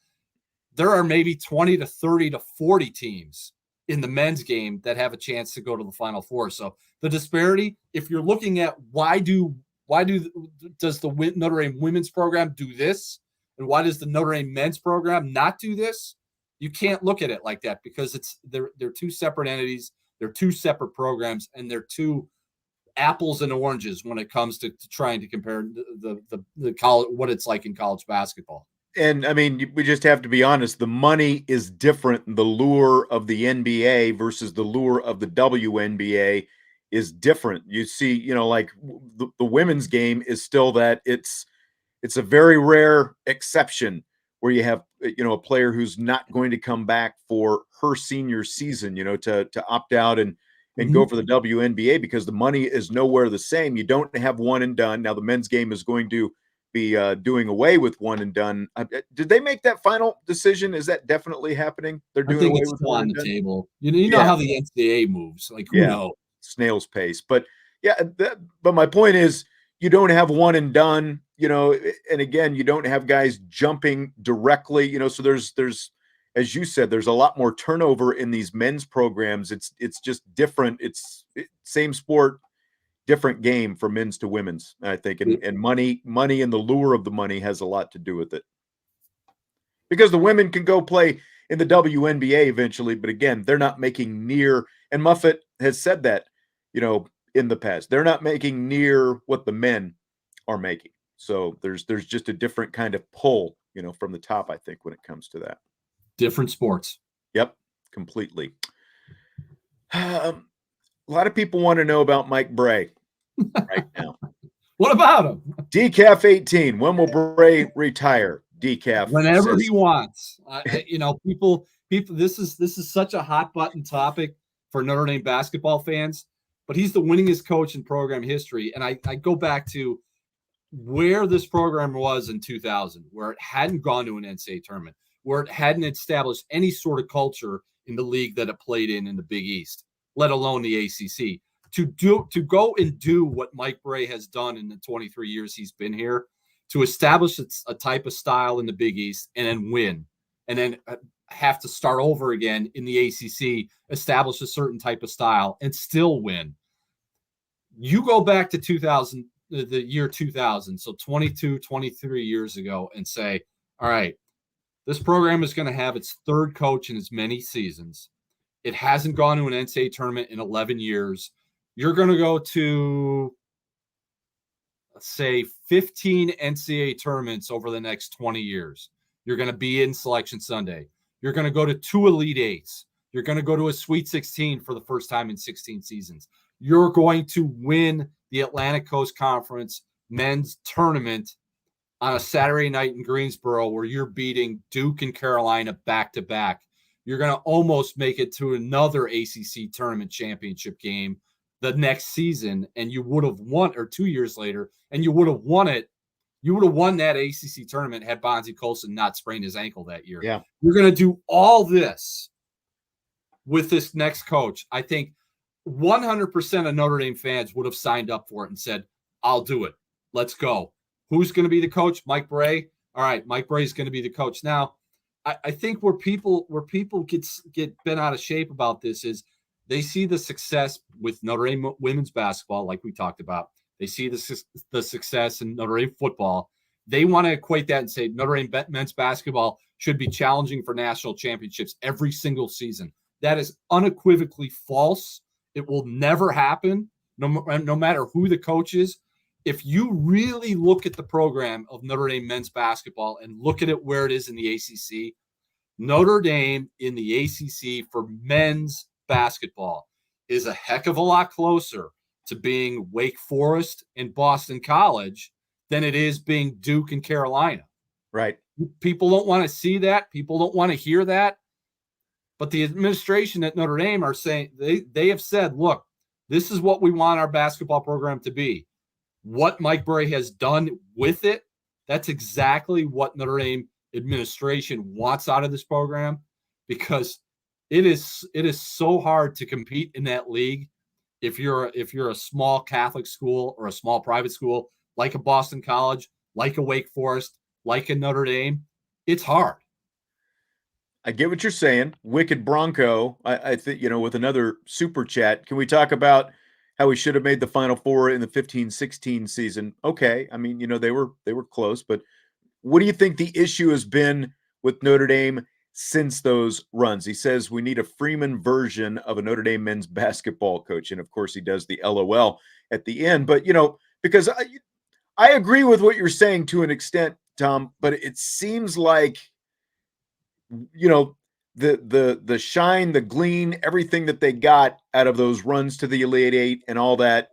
there are maybe 20 to 30 to 40 teams in the men's game that have a chance to go to the Final Four. So the disparity, if you're looking at does the Notre Dame women's program do this, and why does the Notre Dame men's program not do this? You can't look at it like that, because they're two separate entities, they're two separate programs, and they're two apples and oranges when it comes to trying to compare the college, what it's like in college basketball. And I mean, we just have to be honest. The money is different. The lure of the NBA versus the lure of the WNBA is different. You see, like the women's game is still that it's a very rare exception where you have, a player who's not going to come back for her senior season, to opt out and go for the WNBA, because the money is nowhere the same. You don't have one and done. Now the men's game is going to be doing away with one and done. Did they make that final decision? Is that definitely happening? They're doing away with one and done? Table. You know how the NCAA moves. Like, who knows? Snail's pace. But yeah, but my point is, you don't have one and done, and again, you don't have guys jumping directly, so there's, as you said, there's a lot more turnover in these men's programs. It's just different. It's same sport, different game for men's to women's, I think. And money and the lure of the money has a lot to do with it. Because the women can go play in the WNBA eventually, but again, they're not making near, and Muffet has said that, in the past, they're not making near what the men are making. So there's just a different kind of pull, from the top, I think, when it comes to that. Different sports. Yep, completely. A lot of people want to know about Mike Brey right now. What about him? Decaf 18. When will Brey retire? Decaf. Whenever he wants. People. This is such a hot button topic for Notre Dame basketball fans. But he's the winningest coach in program history. And I go back to where this program was in 2000, where it hadn't gone to an NCAA tournament, where it hadn't established any sort of culture in the league that it played in the Big East, let alone the ACC. To go and do what Mike Brey has done in the 23 years he's been here, to establish a type of style in the Big East and then win, and then have to start over again in the ACC, establish a certain type of style and still win. You go back to 2000, the year 2000, so 22, 23 years ago, and say, all right, this program is going to have its third coach in as many seasons. It hasn't gone to an NCAA tournament in 11 years. You're going to go to, let's say, 15 NCAA tournaments over the next 20 years. You're going to be in Selection Sunday. You're going to go to 2 Elite Eights. You're going to go to a Sweet 16 for the first time in 16 seasons. You're going to win the Atlantic Coast Conference men's tournament on a Saturday night in Greensboro, where you're beating Duke and Carolina back to back. You're going to almost make it to another ACC tournament championship game the next season, and you would have won, or 2 years later, and you would have won it. You would have won that ACC tournament had Bonzie Colson not sprained his ankle that year. Yeah. You're going to do all this with this next coach. I think 100% of Notre Dame fans would have signed up for it and said, I'll do it. Let's go. Who's going to be the coach? Mike Brey. All right, Mike Brey is going to be the coach. Now, I think where people get bent out of shape about this is they see the success with Notre Dame women's basketball, like we talked about. They see the success in Notre Dame football. They want to equate that and say Notre Dame men's basketball should be challenging for national championships every single season. That is unequivocally false. It will never happen, no matter who the coach is. If you really look at the program of Notre Dame men's basketball and look at it where it is in the ACC, Notre Dame in the ACC for men's basketball is a heck of a lot closer to being Wake Forest and Boston College than it is being Duke and Carolina. Right. People don't want to see that. People don't want to hear that. But the administration at Notre Dame are saying, they have said, look, this is what we want our basketball program to be. What Mike Brey has done with it, that's exactly what Notre Dame administration wants out of this program, because it is so hard to compete in that league if you're a small Catholic school or a small private school like a Boston College, like a Wake Forest, like a Notre Dame. It's hard. I get what you're saying. Wicked Bronco. I think, with another super chat, can we talk about how we should have made the Final Four in the 15-16 season? Okay. I mean, they were close, but what do you think the issue has been with Notre Dame since those runs? He says we need a Freeman version of a Notre Dame men's basketball coach. And of course he does the LOL at the end, but because I agree with what you're saying to an extent, Tom, but it seems like, the shine, the glean, everything that they got out of those runs to the Elite Eight and all that,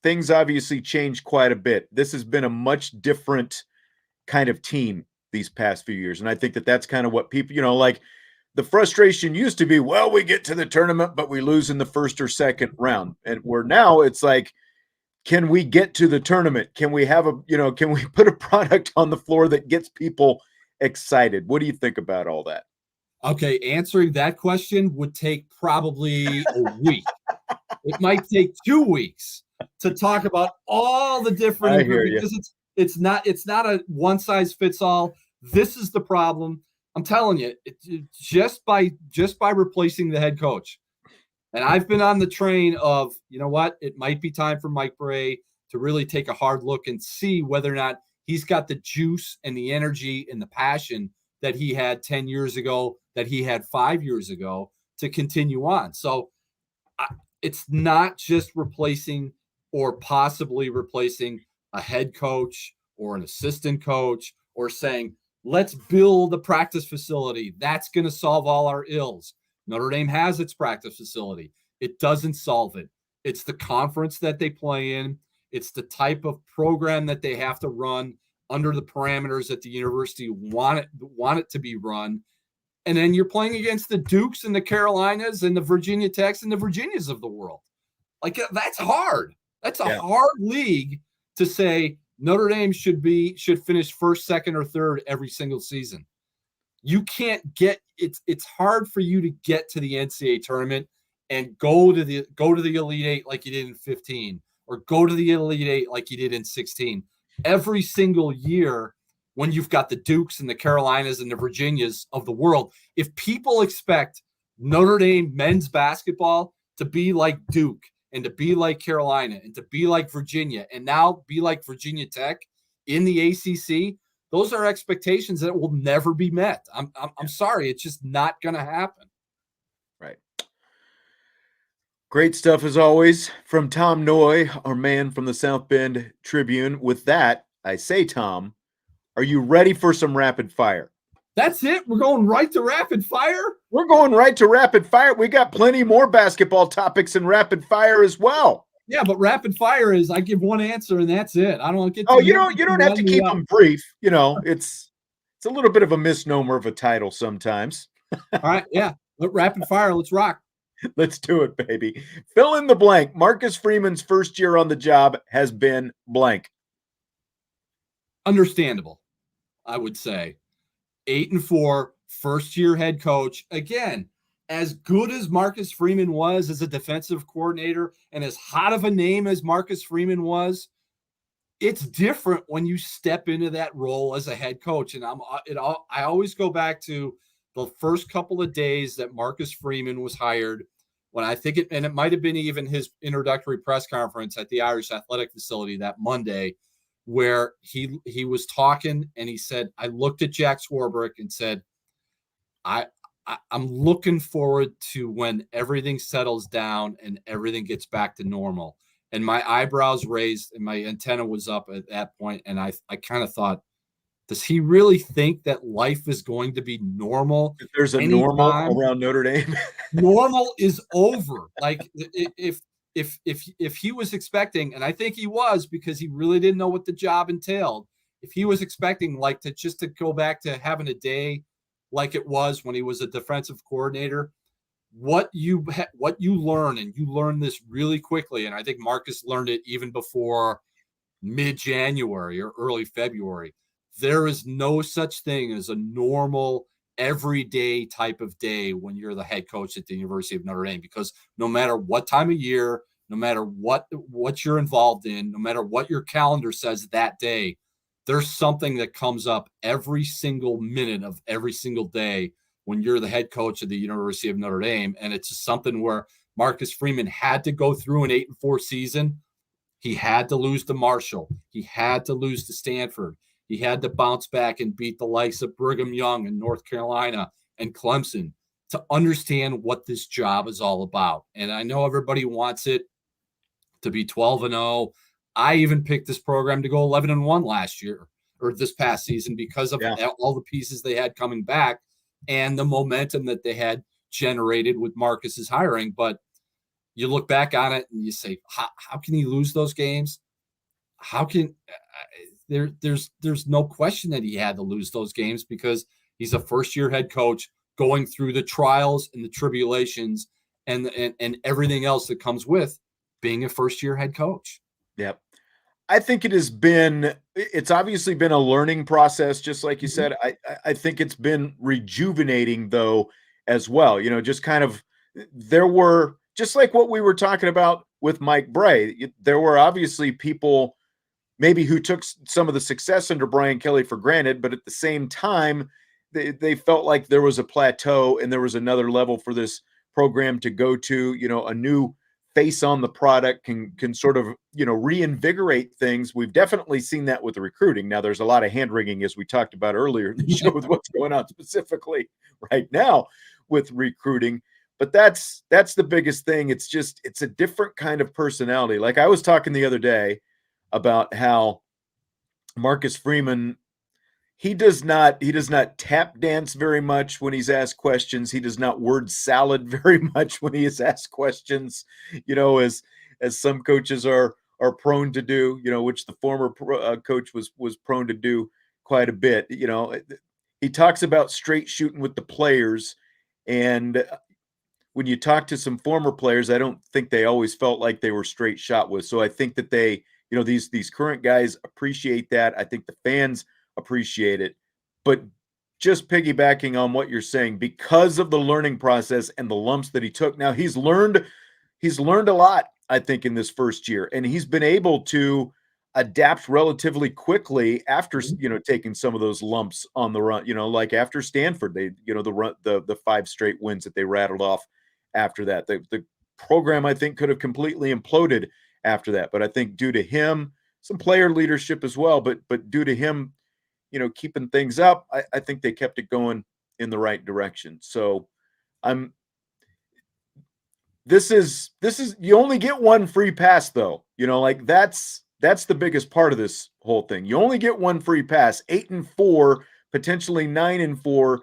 things obviously changed quite a bit. This has been a much different kind of team these past few years. And I think that that's kind of what people, like the frustration used to be, well, we get to the tournament, but we lose in the first or second round. And where now it's like, can we get to the tournament? Can we have can we put a product on the floor that gets people excited? What do you think about all that? Okay, answering that question would take probably a week. It might take 2 weeks to talk about all the different, because it's not a one size fits all. This is the problem. I'm telling you, just by replacing the head coach. And I've been on the train of, it might be time for Mike Brey to really take a hard look and see whether or not he's got the juice and the energy and the passion that he had 10 years ago, that he had 5 years ago to continue on. So it's not just replacing or possibly replacing a head coach or an assistant coach or saying, let's build a practice facility. That's going to solve all our ills. Notre Dame has its practice facility. It doesn't solve it. It's the conference that they play in. It's the type of program that they have to run under the parameters that the university want it to be run. And then you're playing against the Dukes and the Carolinas and the Virginia Techs and the Virginias of the world. Like, that's hard. That's a hard league to say Notre Dame should finish first, second, or third every single season. You can't get it's hard for you to get to the NCAA tournament and go to the Elite Eight like you did in 15 or go to the Elite Eight like you did in 16. Every single year, when you've got the Dukes and the Carolinas and the Virginias of the world, if people expect Notre Dame men's basketball to be like Duke and to be like Carolina and to be like Virginia and now be like Virginia Tech in the ACC, those are expectations that will never be met. I'm sorry. It's just not going to happen. Right. Great stuff as always from Tom Noie, our man from the South Bend Tribune. With that, I say, Tom, are you ready for some rapid fire? That's it? We're going right to rapid fire? We're going right to rapid fire. We got plenty more basketball topics in rapid fire as well. Yeah, but rapid fire is I give one answer and that's it. I don't get. You don't have to keep them brief. It's a little bit of a misnomer of a title sometimes. All right, yeah. But rapid fire, let's rock. Let's do it, baby. Fill in the blank. Marcus Freeman's first year on the job has been blank. Understandable, I would say. 8-4, first-year head coach. Again, as good as Marcus Freeman was as a defensive coordinator and as hot of a name as Marcus Freeman was, it's different when you step into that role as a head coach. And I always go back to the first couple of days that Marcus Freeman was hired, when I think it might have been even his introductory press conference at the Irish Athletic Facility that Monday, where he was talking and he said, I looked at Jack Swarbrick and said, I'm looking forward to when everything settles down and everything gets back to normal. And my eyebrows raised and my antenna was up at that point. And I kind of thought, does he really think that life is going to be normal? If there's a normal around Notre Dame. Normal is over. Like if he was expecting, and I think he was because he really didn't know what the job entailed. If he was expecting to go back to having a day like it was when he was a defensive coordinator, what you learn, and you learn this really quickly. And I think Marcus learned it even before mid-January or early February. There is no such thing as a normal everyday type of day when you're the head coach at the University of Notre Dame, because no matter what time of year, no matter what you're involved in, no matter what your calendar says that day, there's something that comes up every single minute of every single day when you're the head coach of the University of Notre Dame. And it's just something where Marcus Freeman had to go through an 8-4 season. He had to lose to Marshall. He had to lose to Stanford. He had to bounce back and beat the likes of Brigham Young and North Carolina and Clemson to understand what this job is all about. And I know everybody wants it to be 12-0. I even picked this program to go 11-1 last year or this past season because of all the pieces they had coming back and the momentum that they had generated with Marcus's hiring. But you look back on it and you say, how can he lose those games? How can there's no question that he had to lose those games because he's a first-year head coach going through the trials and the tribulations and everything else that comes with being a first-year head coach. Yep. I think it's obviously been a learning process, just like you said. I think it's been rejuvenating though, as well. Just kind of, there were, just like what we were talking about with Mike Brey, there were obviously people maybe who took some of the success under Brian Kelly for granted, but at the same time, they felt like there was a plateau and there was another level for this program to go to. A new face on the product can sort of, reinvigorate things. We've definitely seen that with the recruiting. Now there's a lot of hand wringing, as we talked about earlier in the show, with what's going on specifically right now with recruiting. But that's the biggest thing. It's a different kind of personality. Like I was talking the other day about how Marcus Freeman, he does not tap dance very much when he's asked questions. He does not word salad very much when he is asked questions, as some coaches are prone to do, which the former coach was prone to do quite a bit. He talks about straight shooting with the players. And when you talk to some former players, I don't think they always felt like they were straight shot with. So I think that they, these current guys appreciate that. I think the fans appreciate it. But just piggybacking on what you're saying, because of the learning process and the lumps that he took, now he's learned a lot, I think, in this first year, and he's been able to adapt relatively quickly after, taking some of those lumps on the run, like after Stanford, they, the 5 straight wins that they rattled off after that. The program, I think, could have completely imploded after that. But I think due to him, some player leadership as well, but due to him, keeping things up, I think they kept it going in the right direction. So this is you only get one free pass though. That's the biggest part of this whole thing. You only get one free pass. 8-4, potentially 9-4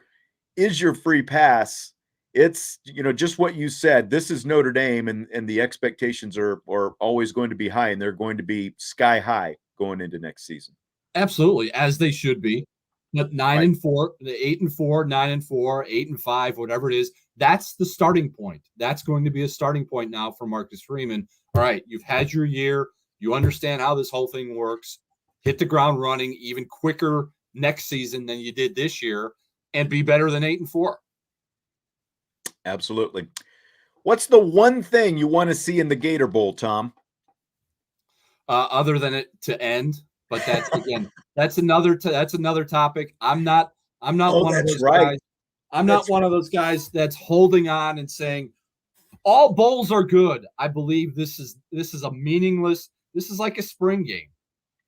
is your free pass. It's, just what you said. This is Notre Dame, and the expectations are always going to be high, and they're going to be sky high going into next season. Absolutely, as they should be. But 9-4, the 8-4, 9-4, 8-5, whatever it is, that's the starting point. That's going to be a starting point now for Marcus Freeman. All right, you've had your year. You understand how this whole thing works. Hit the ground running even quicker next season than you did this year, and be better than 8-4. Absolutely. What's the one thing you want to see in the Gator Bowl, Tom? Other than it to end, but that's again, that's another topic. I'm not one of those guys. I'm not one of those guys that's holding on and saying all bowls are good. I believe this is a meaningless. This is like a spring game.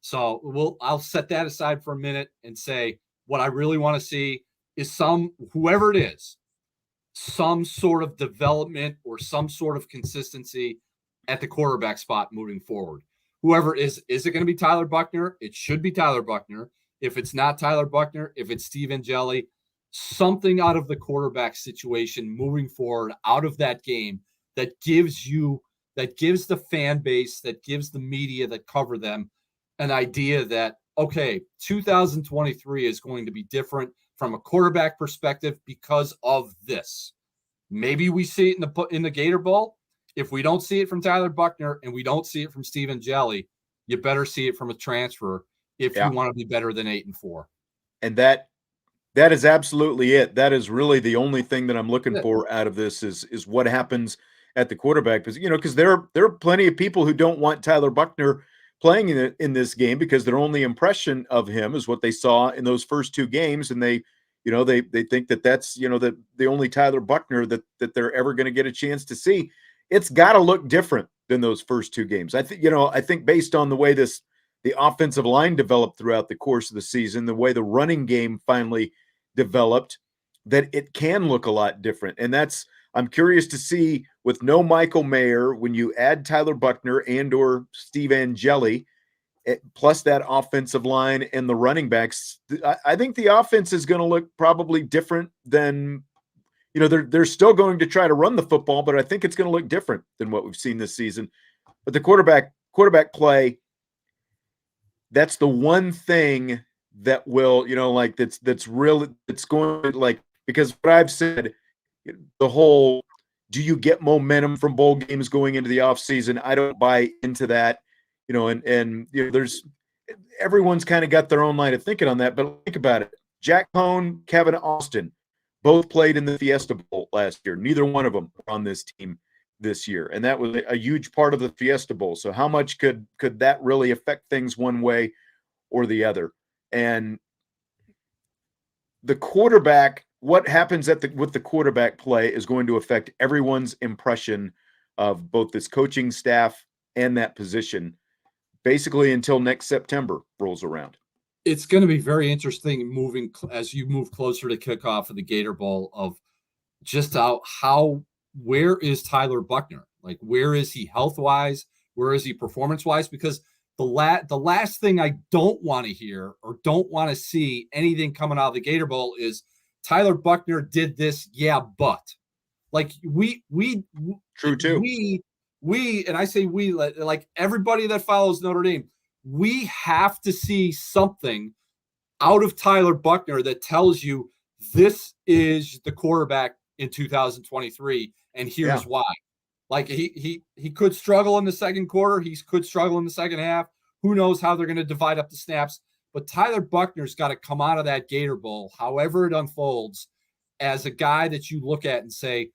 So I'll set that aside for a minute and say what I really want to see is whoever it is, some sort of development or some sort of consistency at the quarterback spot moving forward. Whoever is it going to be Tyler Buchner? It should be Tyler Buchner. If it's not Tyler Buchner, if it's Steve Angeli, something out of the quarterback situation moving forward out of that game that gives the fan base, that gives the media that cover them an idea that, okay, 2023 is going to be different from a quarterback perspective because of this. Maybe we see it in the Gator Bowl. If we don't see it from Tyler Buchner and we don't see it from Steve Angeli, you better see it from a transfer if you want to be better than 8-4. And that is absolutely it. That is really the only thing that I'm looking for out of this is what happens at the quarterback position. Because there are plenty of people who don't want Tyler Buchner playing in this game because their only impression of him is what they saw in those first 2 games, and they They think that that's, the only Tyler Buchner that they're ever going to get a chance to see. It's got to look different than those first two games. I think based on the way the offensive line developed throughout the course of the season, the way the running game finally developed, that it can look a lot different. And I'm curious to see, with no Michael Mayer, when you add Tyler Buchner and or Steve Angeli, plus that offensive line and the running backs, I think the offense is going to look probably different than, they're still going to try to run the football, but I think it's going to look different than what we've seen this season. But the quarterback play, that's the one thing that will, that's really, it's going to, because what I've said, the whole, do you get momentum from bowl games going into the offseason? I don't buy into that, there's, everyone's kind of got their own line of thinking on that, but think about it. Jack Cohn, Kevin Austin, both played in the Fiesta Bowl last year. Neither one of them were on this team this year, and that was a huge part of the Fiesta Bowl. So how much could that really affect things one way or the other? And the quarterback, what happens with the quarterback play is going to affect everyone's impression of both this coaching staff and that position, basically until next September rolls around. It's going to be very interesting moving as you move closer to kickoff of the Gator Bowl, of just where is Tyler Buchner? Like, where is he health wise? Where is he performance wise? Because the last thing I don't want to hear or don't want to see anything coming out of the Gator Bowl is Tyler Buchner did this. Yeah, but like true too. We, and I say we, like everybody that follows Notre Dame, we have to see something out of Tyler Buchner that tells you this is the quarterback in 2023, and here's why. Like he could struggle in the second quarter. He could struggle in the second half. Who knows how they're going to divide up the snaps? But Tyler Buchner's got to come out of that Gator Bowl, however it unfolds, as a guy that you look at and say,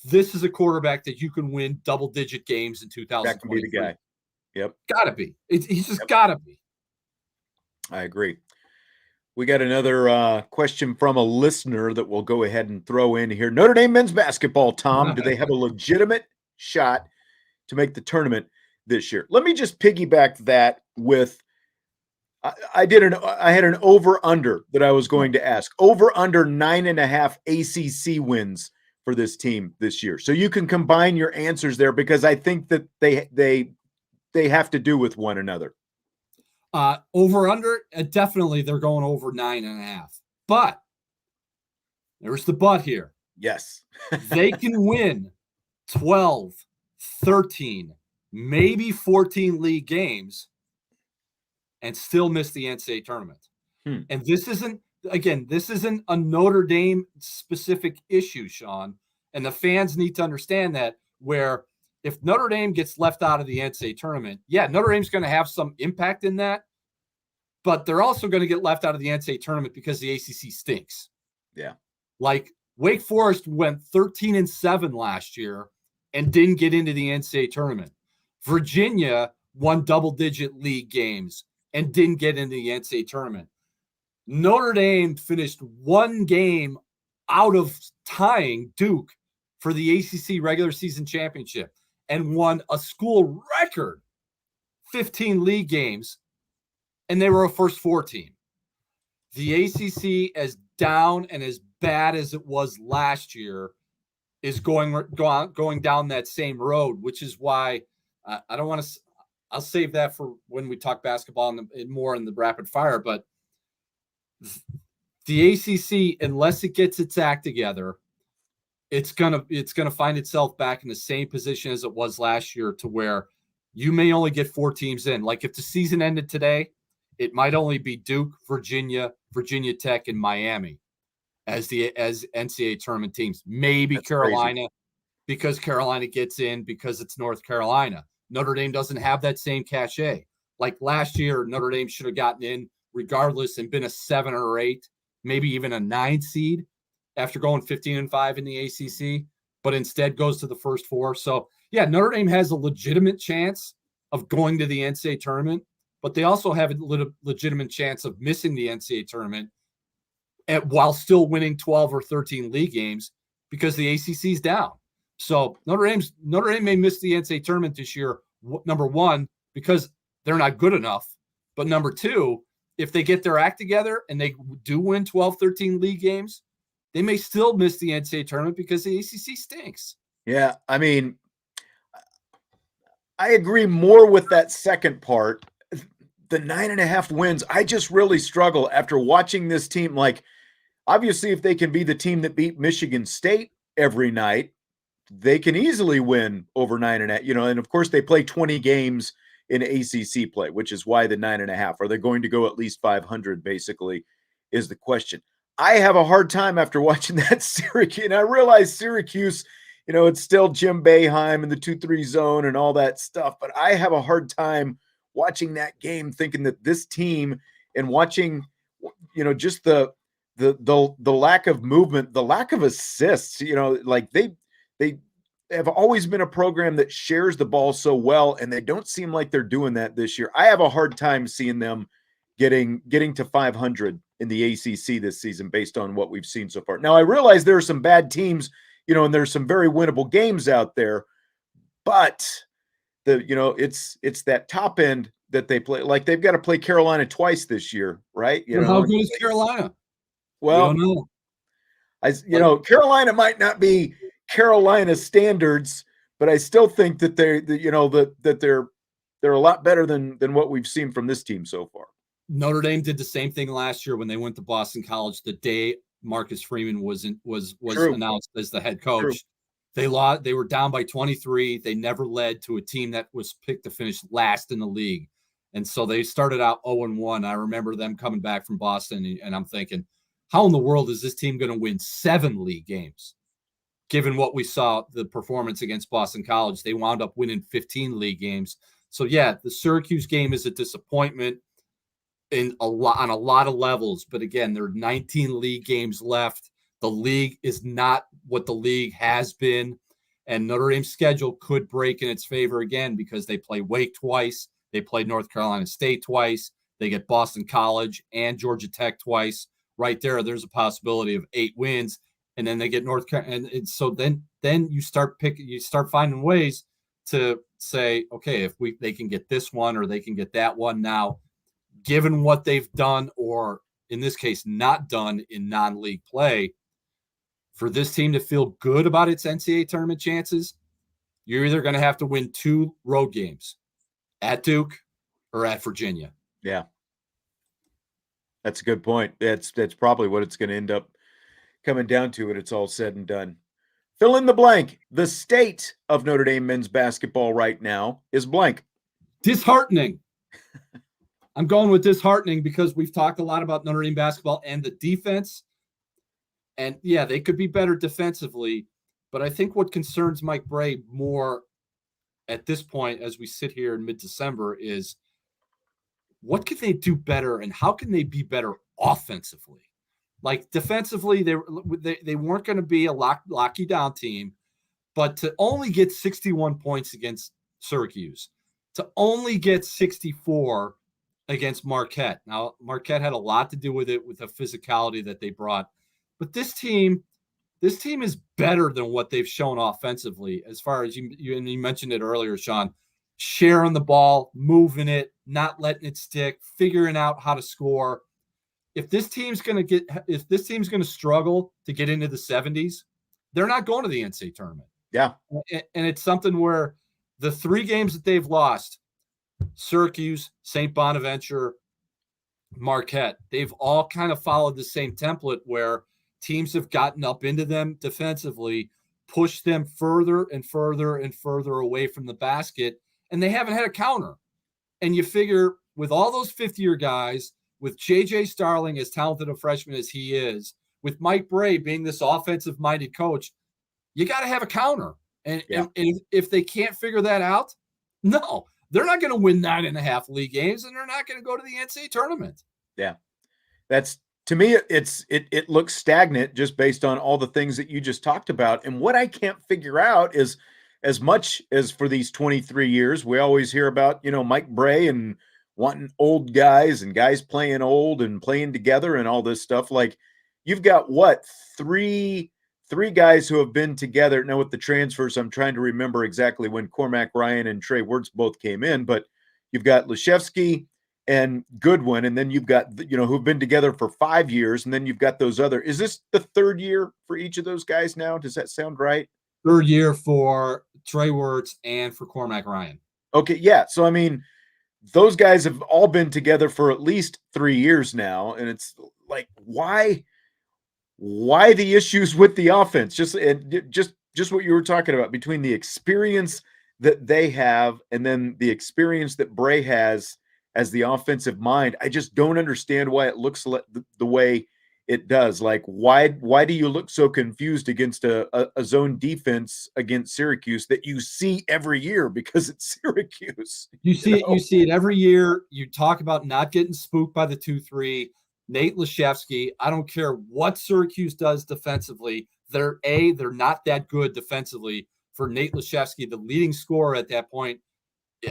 this is a quarterback that you can win double-digit games in 2023. That can be the guy. Yep. Gotta be. He's just gotta be. I agree. We got another question from a listener that we'll go ahead and throw in here. Notre Dame men's basketball, Tom, do they have a legitimate shot to make the tournament this year? Let me just piggyback that with, I had an over-under that I was going to ask. Over-under 9.5 ACC wins for this team this year. So you can combine your answers there, because I think that they have to do with one another. Over under, definitely they're going over 9.5. But there's the but here. Yes. They can win 12, 13, maybe 14 league games and still miss the NCAA tournament. And this isn't a Notre Dame specific issue, Sean. And the fans need to understand that, where if Notre Dame gets left out of the NCAA tournament, Notre Dame's going to have some impact in that, but they're also going to get left out of the NCAA tournament because the ACC stinks. Yeah. Like Wake Forest went 13-7 last year and didn't get into the NCAA tournament. Virginia won double-digit league games and didn't get into the NCAA tournament. Notre Dame finished one game out of tying Duke for the ACC regular season championship and won a school record 15 league games, and they were a first four team. The ACC, as down and as bad as it was last year, is going down that same road, which is why I don't want to. I'll save that for when we talk basketball and more in the rapid fire. But the ACC, unless it gets its act together, it's gonna find itself back in the same position as it was last year, to where you may only get 4 teams in. Like if the season ended today, it might only be Duke, Virginia, Virginia Tech, and Miami as NCAA tournament teams. Maybe that's Carolina, crazy, because Carolina gets in because it's North Carolina. Notre Dame doesn't have that same cachet. Like last year, Notre Dame should have gotten in regardless and been a 7 or 8, maybe even a 9 seed after going 15-5 in the ACC, but instead goes to the first 4. So yeah, Notre Dame has a legitimate chance of going to the NCAA tournament, but they also have a legitimate chance of missing the NCAA tournament while still winning 12 or 13 league games because the ACC's down. So Notre Dame may miss the NCAA tournament this year, number one, because they're not good enough. But number two, if they get their act together and they do win 12, 13 league games, they may still miss the NCAA tournament because the ACC stinks. Yeah, I mean, I agree more with that second part. The 9.5 wins, I just really struggle after watching this team. Like, obviously, if they can be the team that beat Michigan State every night, they can easily win over 9.5. And of course, they play 20 games in ACC play, which is why the 9.5. Are they going to go at least 500, basically, is the question. I have a hard time after watching that Syracuse. And I realize Syracuse, it's still Jim Boeheim and the 2-3 zone and all that stuff. But I have a hard time watching that game thinking that this team, and watching, just the lack of movement, the lack of assists, like they have always been a program that shares the ball so well, and they don't seem like they're doing that this year. I have a hard time seeing them getting to 500 in the ACC this season based on what we've seen so far. Now, I realize there are some bad teams, and there's some very winnable games out there, but it's that top end that they play. Like, they've got to play Carolina twice this year, right? How good is Carolina? Well, we don't know. Carolina might not be Carolina standards, but I still think that they're a lot better than what we've seen from this team so far. Notre Dame did the same thing last year when they went to Boston College the day Marcus Freeman was announced as the head coach. True. They were down by 23. They never led to a team that was picked to finish last in the league. And so they started out 0-1. I remember them coming back from Boston, and I'm thinking, how in the world is this team going to win 7 league games? Given what we saw, the performance against Boston College, they wound up winning 15 league games. So, yeah, the Syracuse game is a disappointment on a lot of levels. But, again, there are 19 league games left. The league is not what the league has been. And Notre Dame's schedule could break in its favor again because they play Wake twice. They play North Carolina State twice. They get Boston College and Georgia Tech twice. Right there's a possibility of 8 wins. And then they get North Carolina. And so then you start finding ways to say, okay, if they can get this one or they can get that one. Now, given what they've done, or in this case, not done in non-league play, for this team to feel good about its NCAA tournament chances, you're either going to have to win 2 road games at Duke or at Virginia. Yeah. That's a good point. That's probably what it's going to end up coming down to when it's all said and done. Fill in the blank. The state of Notre Dame men's basketball right now is blank. Disheartening. I'm going with disheartening because we've talked a lot about Notre Dame basketball and the defense. And, yeah, they could be better defensively. But I think what concerns Mike Brey more at this point as we sit here in mid-December is what can they do better and how can they be better offensively? Like, defensively, they weren't going to be a lock you down team, but to only get 61 points against Syracuse, to only get 64 against Marquette. Now, Marquette had a lot to do with it, with the physicality that they brought. But this team is better than what they've shown offensively, as far as you mentioned it earlier, Sean, sharing the ball, moving it, not letting it stick, figuring out how to score. If this team's going to struggle to get into the 70s, they're not going to the NCAA tournament. Yeah. And it's something where the 3 games that they've lost, Syracuse, St. Bonaventure, Marquette, they've all kind of followed the same template where teams have gotten up into them defensively, pushed them further and further and further away from the basket, and they haven't had a counter. And you figure with all those fifth-year guys, with J.J. Starling as talented a freshman as he is, with Mike Brey being this offensive-minded coach, you got to have a counter. And if they can't figure that out, no, they're not going to win 9.5 league games, and they're not going to go to the NCAA tournament. Yeah, that's, to me, it looks stagnant just based on all the things that you just talked about. And what I can't figure out is, as much as for these 23 years, we always hear about, Mike Brey and wanting old guys and guys playing old and playing together and all this stuff. Like, you've got what, three guys who have been together. Now with the transfers, I'm trying to remember exactly when Cormac Ryan and Trey Wirtz both came in, but you've got Leshevsky and Goodwin, and then you've got, who've been together for 5 years, and then you've got those other. Is this the third year for each of those guys now? Does that sound right? Third year for Trey Wirtz and for Cormac Ryan. Okay, yeah. So I mean, those guys have all been together for at least 3 years now, and it's like, why the issues with the offense? Just what you were talking about, between the experience that they have and then the experience that Brey has as the offensive mind. I just don't understand why it looks like the way it does. Like, why do you look so confused against a zone defense against Syracuse that you see every year, because it's Syracuse? You see it every year. You talk about not getting spooked by the 2-3. Nate Leshevsky, I don't care what Syracuse does defensively. They're not that good defensively for Nate Leshevsky, the leading scorer at that point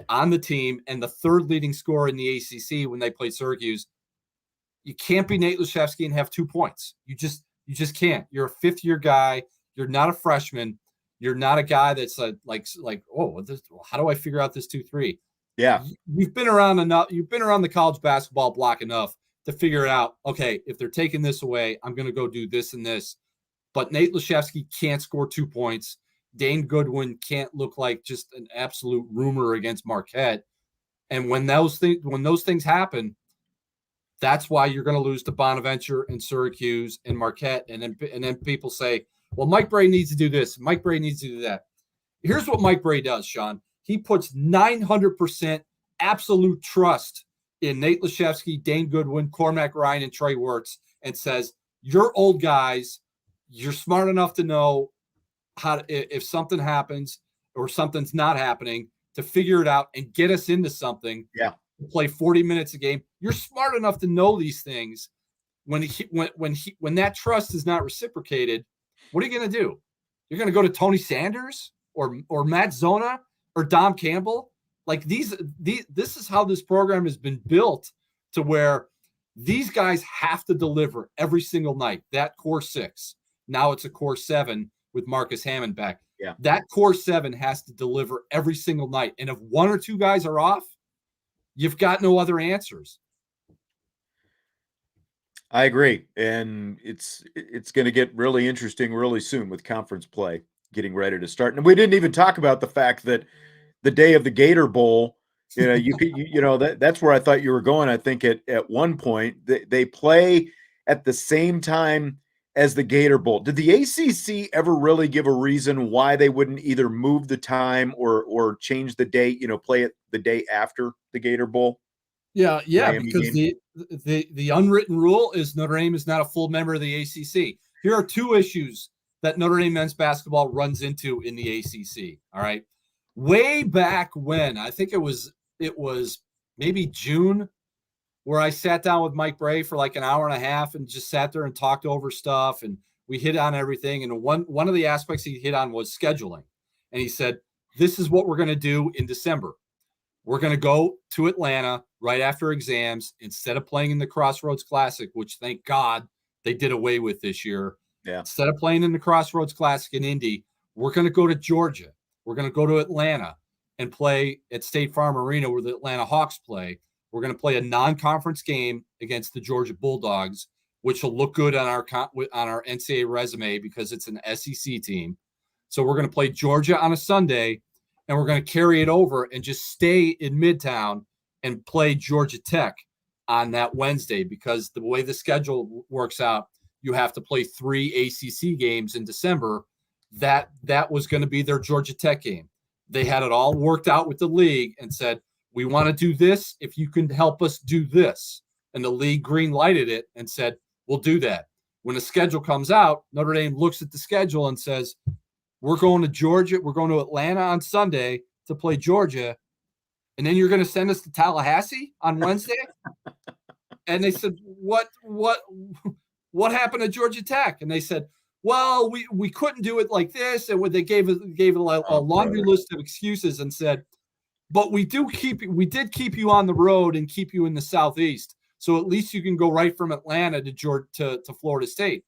on the team and the third leading scorer in the ACC when they played Syracuse. You can't be Nate Leshevsky and have 2 points. You just can't. You're a fifth-year guy. You're not a freshman. You're not a guy that's like how do I figure out this 2-3? Yeah. You've been around enough. You've been around the college basketball block enough to figure it out. Okay, if they're taking this away, I'm going to go do this and this. But Nate Leshevsky can't score 2 points. Dane Goodwin can't look like just an absolute rumor against Marquette. And when those things happen, that's why you're going to lose to Bonaventure and Syracuse and Marquette. And then people say, well, Mike Brey needs to do this. Mike Brey needs to do that. Here's what Mike Brey does, Sean. He puts 900% absolute trust in Nate Leshevsky, Dane Goodwin, Cormac Ryan, and Trey Wirtz, and says, you're old guys. You're smart enough to know how if something happens or something's not happening, to figure it out and get us into something. Yeah. Play 40 minutes a game. You're smart enough to know these things. When that trust is not reciprocated, what are you going to do? You're going to go to Tony Sanders or Matt Zona or Dom Campbell? Like this is how this program has been built, to where these guys have to deliver every single night. That core 6. Now it's a core 7 with Marcus Hammond back. Yeah. That core 7 has to deliver every single night. And if 1 or 2 guys are off, you've got no other answers. I agree. And it's going to get really interesting really soon with conference play getting ready to start. And we didn't even talk about the fact that the day of the Gator Bowl, that's where I thought you were going. I think at one point they play at the same time as the Gator Bowl. Did the ACC ever really give a reason why they wouldn't either move the time or change the date, play it the day after the Gator Bowl? Yeah, because the unwritten rule is Notre Dame is not a full member of the ACC. Here are 2 issues that Notre Dame men's basketball runs into in the ACC, all right? Way back when, I think it was maybe June, where I sat down with Mike Brey for like an hour and a half and just sat there and talked over stuff, and we hit on everything. And one of the aspects he hit on was scheduling. And he said, this is what we're going to do in December. We're going to go to Atlanta right after exams instead of playing in the Crossroads Classic, which thank God they did away with this year. Yeah. Instead of playing in the Crossroads Classic in Indy, we're going to go to Georgia. We're going to go to Atlanta and play at State Farm Arena where the Atlanta Hawks play. We're going to play a non-conference game against the Georgia Bulldogs, which will look good on our NCAA resume because it's an SEC team. So we're going to play Georgia on a Sunday, and we're going to carry it over and just stay in Midtown and play Georgia Tech on that Wednesday, because the way the schedule works out, you have to play 3 ACC games in December. That was going to be their Georgia Tech game. They had it all worked out with the league and said, we want to do this if you can help us do this. And the league green lighted it and said, we'll do that. When the schedule comes out, Notre Dame looks at the schedule and says, we're going to Georgia. We're going to Atlanta on Sunday to play Georgia. And then you're going to send us to Tallahassee on Wednesday? And they said, what happened to Georgia Tech? And they said, well, we couldn't do it like this. And they gave it a laundry list of excuses and said, but we did keep you on the road and keep you in the Southeast. So at least you can go right from Atlanta to Florida State.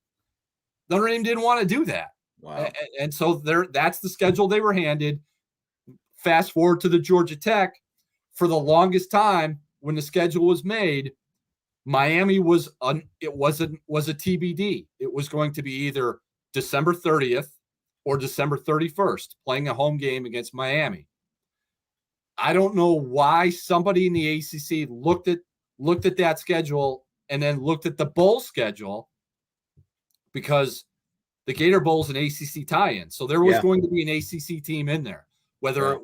Notre Dame didn't want to do that. Wow. And so that's the schedule they were handed. Fast forward to the Georgia Tech. For the longest time, when the schedule was made, Miami was a TBD. It was going to be either December 30th or December 31st, playing a home game against Miami. I don't know why somebody in the ACC looked at that schedule and then looked at the bowl schedule, because the Gator Bowl is an ACC tie-in. So there was going to be an ACC team in there, whether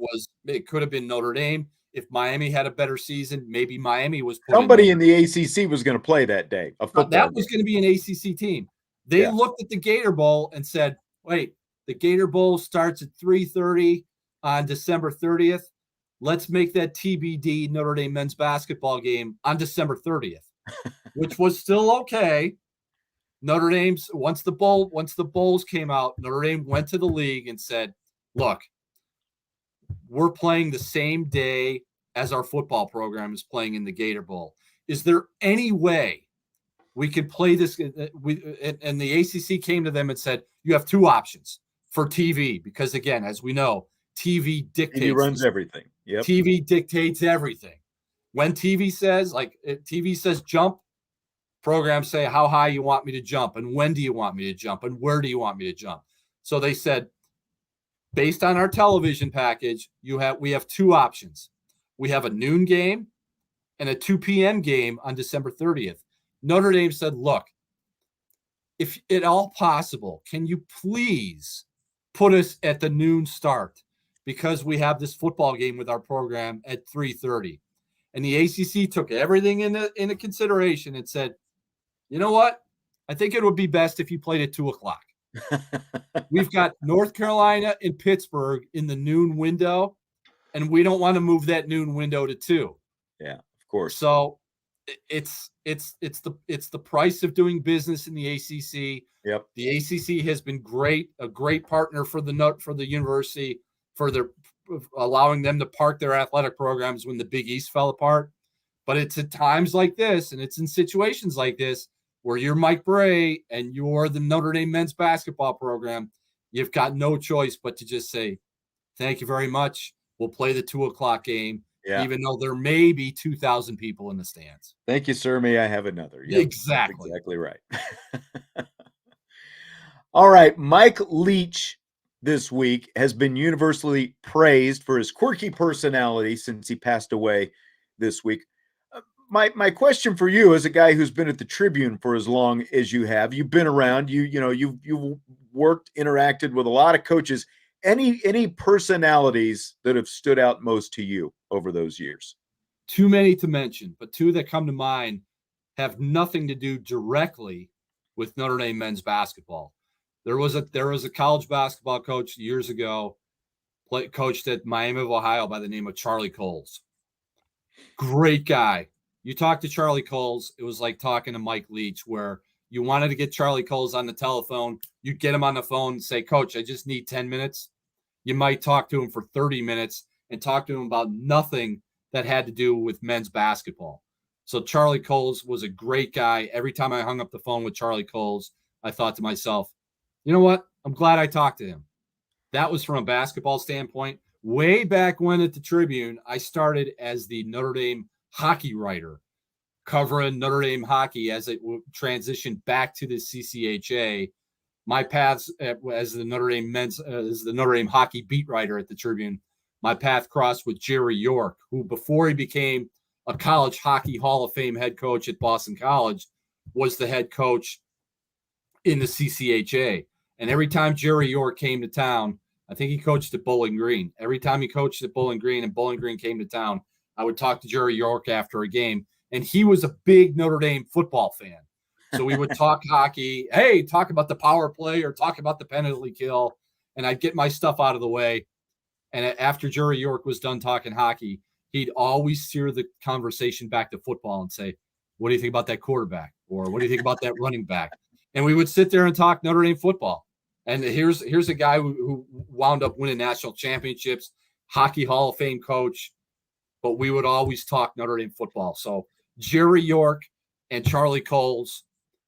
it could have been Notre Dame. If Miami had a better season, maybe Miami was put somebody in the ACC was going to play that day. That was going to be an ACC team. They looked at the Gator Bowl and said, wait, the Gator Bowl starts at 3:30 on December 30th. Let's make that TBD Notre Dame men's basketball game on December 30th, which was still okay. Notre Dame's once the bowls came out, Notre Dame went to the league and said, look, we're playing the same day as our football program is playing in the Gator Bowl. Is there any way we could play this? And the ACC came to them and said, you have two options for TV, because again, as we know, TV dictates. TV runs everything. Yep. TV dictates everything. When TV says jump, programs say how high you want me to jump, and when do you want me to jump, and where do you want me to jump. So they said, based on our television package, we have two options. We have a noon game and a 2 p.m. game on December 30th. Notre Dame said, look, if at all possible, can you please put us at the noon start, because we have this football game with our program at 3:30. And the ACC took everything into consideration and said, you know what? I think it would be best if you played at 2:00. We've got North Carolina and Pittsburgh in the noon window, and we don't want to move that noon window to 2. Yeah, of course. So it's the price of doing business in the ACC. Yep. The ACC has been a great partner for the university, for their allowing them to park their athletic programs when the Big East fell apart. But it's at times like this, and it's in situations like this, where you're Mike Brey and you're the Notre Dame men's basketball program, you've got no choice but to just say, thank you very much. We'll play the 2:00 game, even though there may be 2,000 people in the stands. Thank you, sir. May I have another? Yep, exactly. Exactly right. All right. Mike Leach this week has been universally praised for his quirky personality since he passed away this week. My question for you, as a guy who's been at the Tribune for as long as you have, you've been around, you've worked, interacted with a lot of coaches. Any personalities that have stood out most to you over those years? Too many to mention, but two that come to mind have nothing to do directly with Notre Dame men's basketball. There was a college basketball coach years ago, coached at Miami of Ohio by the name of Charlie Coles. Great guy. You talk to Charlie Coles, it was like talking to Mike Leach, where you wanted to get Charlie Coles on the telephone. You'd get him on the phone and say, Coach, I just need 10 minutes. You might talk to him for 30 minutes and talk to him about nothing that had to do with men's basketball. So Charlie Coles was a great guy. Every time I hung up the phone with Charlie Coles, I thought to myself, you know what? I'm glad I talked to him. That was from a basketball standpoint. Way back when at the Tribune, I started as the Notre Dame hockey writer, covering Notre Dame hockey as it transitioned back to the CCHA. My paths as the Notre Dame hockey beat writer at the Tribune, my path crossed with Jerry York, who before he became a college hockey Hall of Fame head coach at Boston College, was the head coach in the CCHA. And every time Jerry York came to town, I think he coached at Bowling Green. Every time he coached at Bowling Green and Bowling Green came to town, I would talk to Jerry York after a game. And he was a big Notre Dame football fan. So we would talk hockey, talk about the power play or talk about the penalty kill. And I'd get my stuff out of the way. And after Jerry York was done talking hockey, he'd always steer the conversation back to football and say, what do you think about that quarterback? Or what do you think about that running back? And we would sit there and talk Notre Dame football. And here's a guy who wound up winning national championships, hockey Hall of Fame coach, but we would always talk Notre Dame football. So Jerry York and Charlie Coles,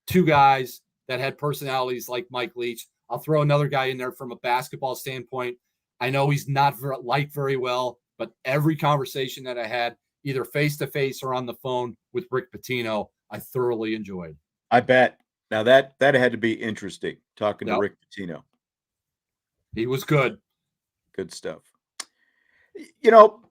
two guys that had personalities like Mike Leach. I'll throw another guy in there from a basketball standpoint. I know he's not liked very well, but every conversation that I had, either face-to-face or on the phone with Rick Pitino, I thoroughly enjoyed. I bet. Now that had to be interesting, talking to Rick Pitino. He was good. Good stuff. You know,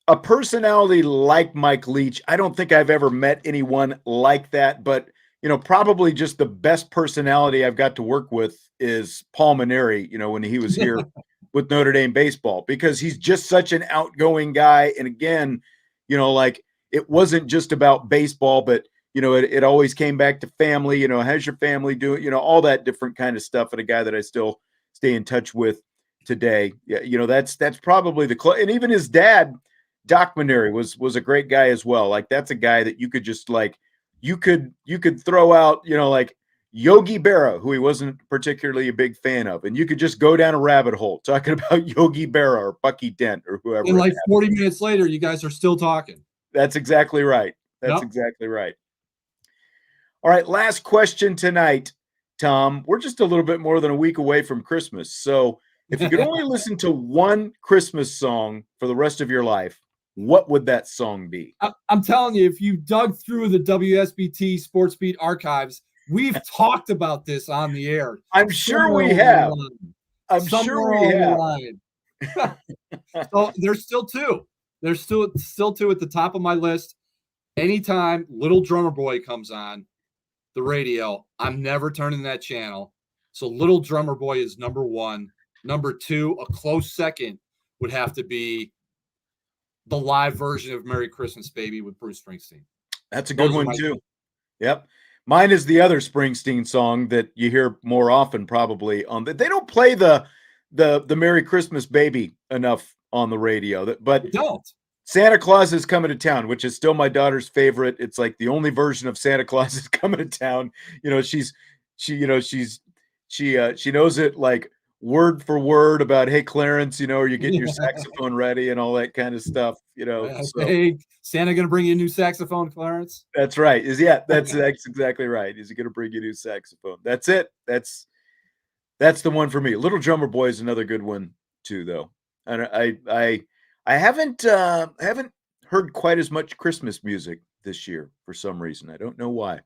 a personality like Mike Leach, I don't think I've ever met anyone like that, but, you know, probably just the best personality I've got to work with is Paul Maneri, you know, when he was here with Notre Dame baseball, because he's just such an outgoing guy. And again, you know, like, it wasn't just about baseball, but, you know, it always came back to family, you know, how's your family doing, you know, all that different kind of stuff. And a guy that I still stay in touch with today. Yeah, you know, that's probably and even his dad, Doc Maneri, was a great guy as well. Like, that's a guy that you could just like, you could throw out, you know, like Yogi Berra, who he wasn't particularly a big fan of, and you could just go down a rabbit hole talking about Yogi Berra or Bucky Dent or whoever. And like 40 minutes later, you guys are still talking. That's exactly right. That's exactly right. All right, last question tonight, Tom. We're just a little bit more than a week away from Christmas. So if you could only listen to one Christmas song for the rest of your life, what would that song be? I'm telling you, if you dug through the WSBT Sports Beat archives, we've talked about this on the air. I'm sure we have. I'm sure we have. So there's still two. There's still two at the top of my list. Anytime Little Drummer Boy comes on the radio, I'm never turning that channel. So Little Drummer Boy is number one. Number two, a close second, would have to be the live version of Merry Christmas Baby with Bruce Springsteen. That's a good one too. Yep. Mine is the other Springsteen song that you hear more often, probably on they don't play the Merry Christmas Baby enough on the radio, but they don't. Santa Claus is Coming to Town, which is still my daughter's favorite. It's like the only version of Santa Claus is Coming to Town. You know, she knows it like word for word about, hey, Clarence, you know, are you getting your saxophone ready and all that kind of stuff, you know. So, hey, Santa going to bring you a new saxophone, Clarence? That's right. That's exactly right. Is he going to bring you a new saxophone? That's it. That's the one for me. Little Drummer Boy is another good one too, though. And I haven't heard quite as much Christmas music this year for some reason. I don't know why.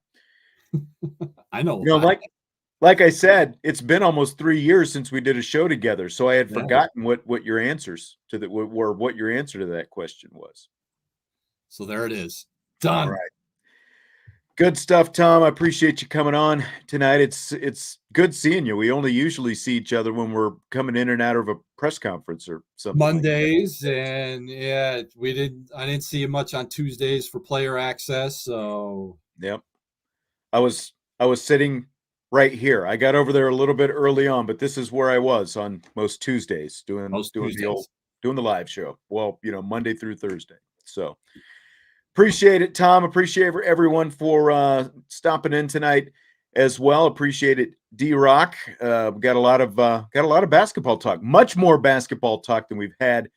I know. You know, like I said, it's been almost 3 years since we did a show together, so I had forgotten what your answers to that were, what your answer to that question was. So there it is. Done. All right. Good stuff, Tom. I appreciate you coming on tonight. It's good seeing you. We only usually see each other when we're coming in and out of a press conference or something. Mondays, like and I didn't see you much on Tuesdays for player access. So yep. I was sitting right here. I got over there a little bit early on, but this is where I was on most Tuesdays doing the live show. Well, you know, Monday through Thursday. So appreciate it, Tom. Appreciate everyone for stopping in tonight as well. Appreciate it, D-Rock. Got a lot of basketball talk, much more basketball talk than we've had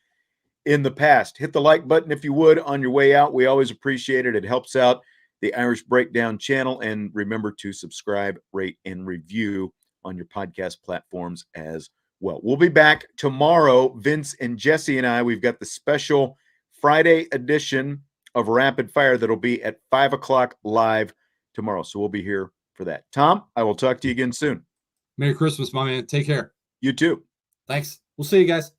in the past. Hit the like button if you would on your way out. We always appreciate it. It helps out the Irish Breakdown channel, and remember to subscribe, rate, and review on your podcast platforms as well. We'll be back tomorrow. Vince and Jesse and I, we've got the special Friday edition of Rapid Fire that'll be at 5:00 live tomorrow. So we'll be here for that. Tom, I will talk to you again soon. Merry Christmas, my man. Take care. You too. Thanks. We'll see you guys.